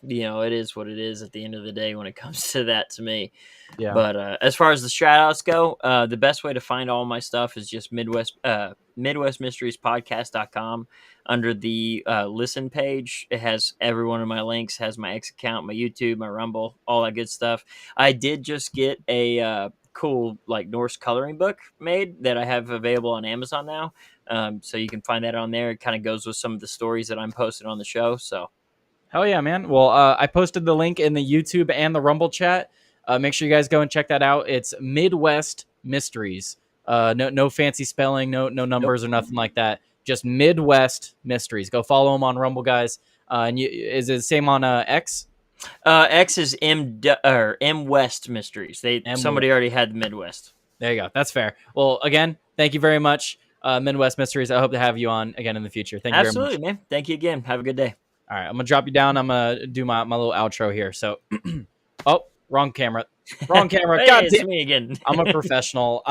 S2: you know, it is what it is at the end of the day when it comes to that to me.
S1: Yeah.
S2: But as far as the shout-outs go, the best way to find all my stuff is just MidwestMysteriesPodcast.com. Under the listen page, it has every one of my links, has my X account, my YouTube, my Rumble, all that good stuff. I did just get a cool like Norse coloring book made that I have available on Amazon now, so you can find that on there. It kind of goes with some of the stories that I'm posting on the show. So
S1: hell yeah, man. Well, I posted the link in the YouTube and the Rumble chat. Make sure you guys go and check that out. It's Midwest Mysteries. No fancy spelling, no numbers or nothing like that. Just Midwest Mysteries. Go follow them on Rumble, guys. Is it the same on X?
S2: X is M West Mysteries. Somebody already had the Midwest.
S1: There you go. That's fair. Well, again, thank you very much, Midwest Mysteries. I hope to have you on again in the future. Thank you very much.
S2: Absolutely, man. Thank you again. Have a good day.
S1: All right, I'm gonna drop you down. I'm gonna do my little outro here. So, wrong camera. Wrong camera.
S2: Hey,
S1: God
S2: it's
S1: damn.
S2: me again.
S1: I'm a professional.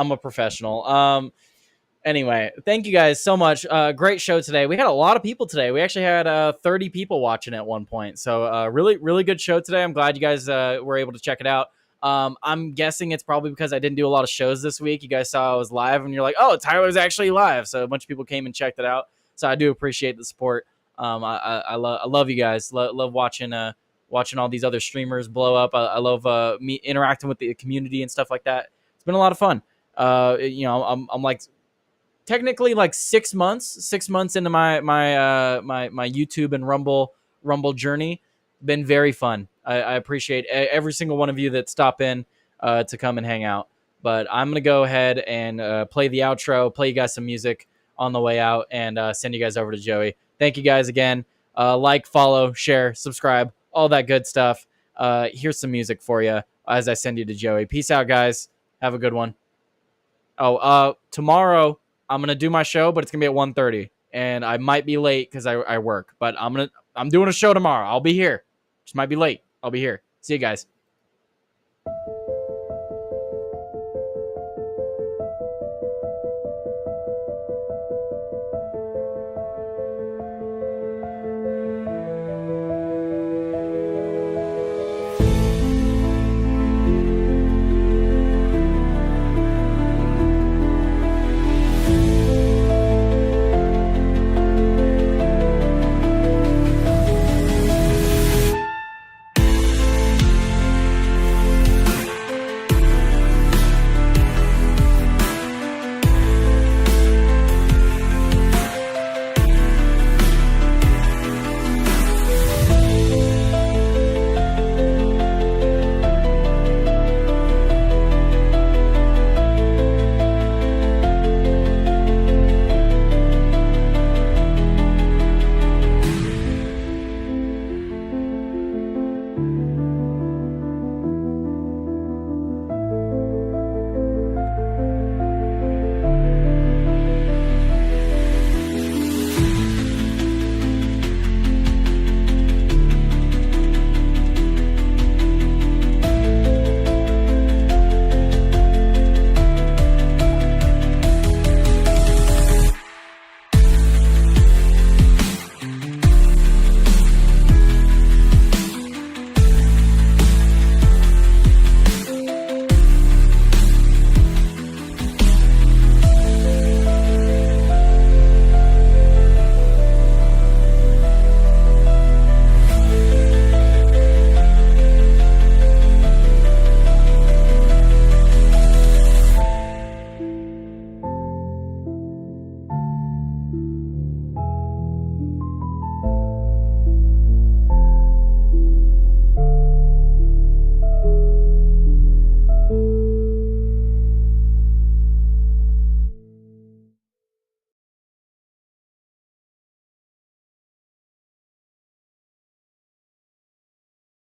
S1: Anyway, thank you guys so much. Great show today. We had a lot of people today. We actually had 30 people watching at one point. So really good show today. I'm glad you guys were able to check it out. I'm guessing it's probably because I didn't do a lot of shows this week. You guys saw I was live and you're like, oh, Tyler's actually live. So a bunch of people came and checked it out. So I do appreciate the support. I love you guys. Love watching all these other streamers blow up. I love me interacting with the community and stuff like that. It's been a lot of fun. I'm like technically like 6 months into my YouTube and Rumble journey. Been very fun. I appreciate every single one of you that stop in to come and hang out. But I'm gonna go ahead and play the outro, play you guys some music on the way out, and send you guys over to Joey. Thank you guys again. Like, follow, share, subscribe, all that good stuff. Here's some music for you as I send you to Joey. Peace out, guys. Have a good one. Tomorrow I'm gonna do my show, but it's gonna be at 1:30, and I might be late because I work. But I'm doing a show tomorrow. I'll be here. Just might be late. I'll be here. See you guys.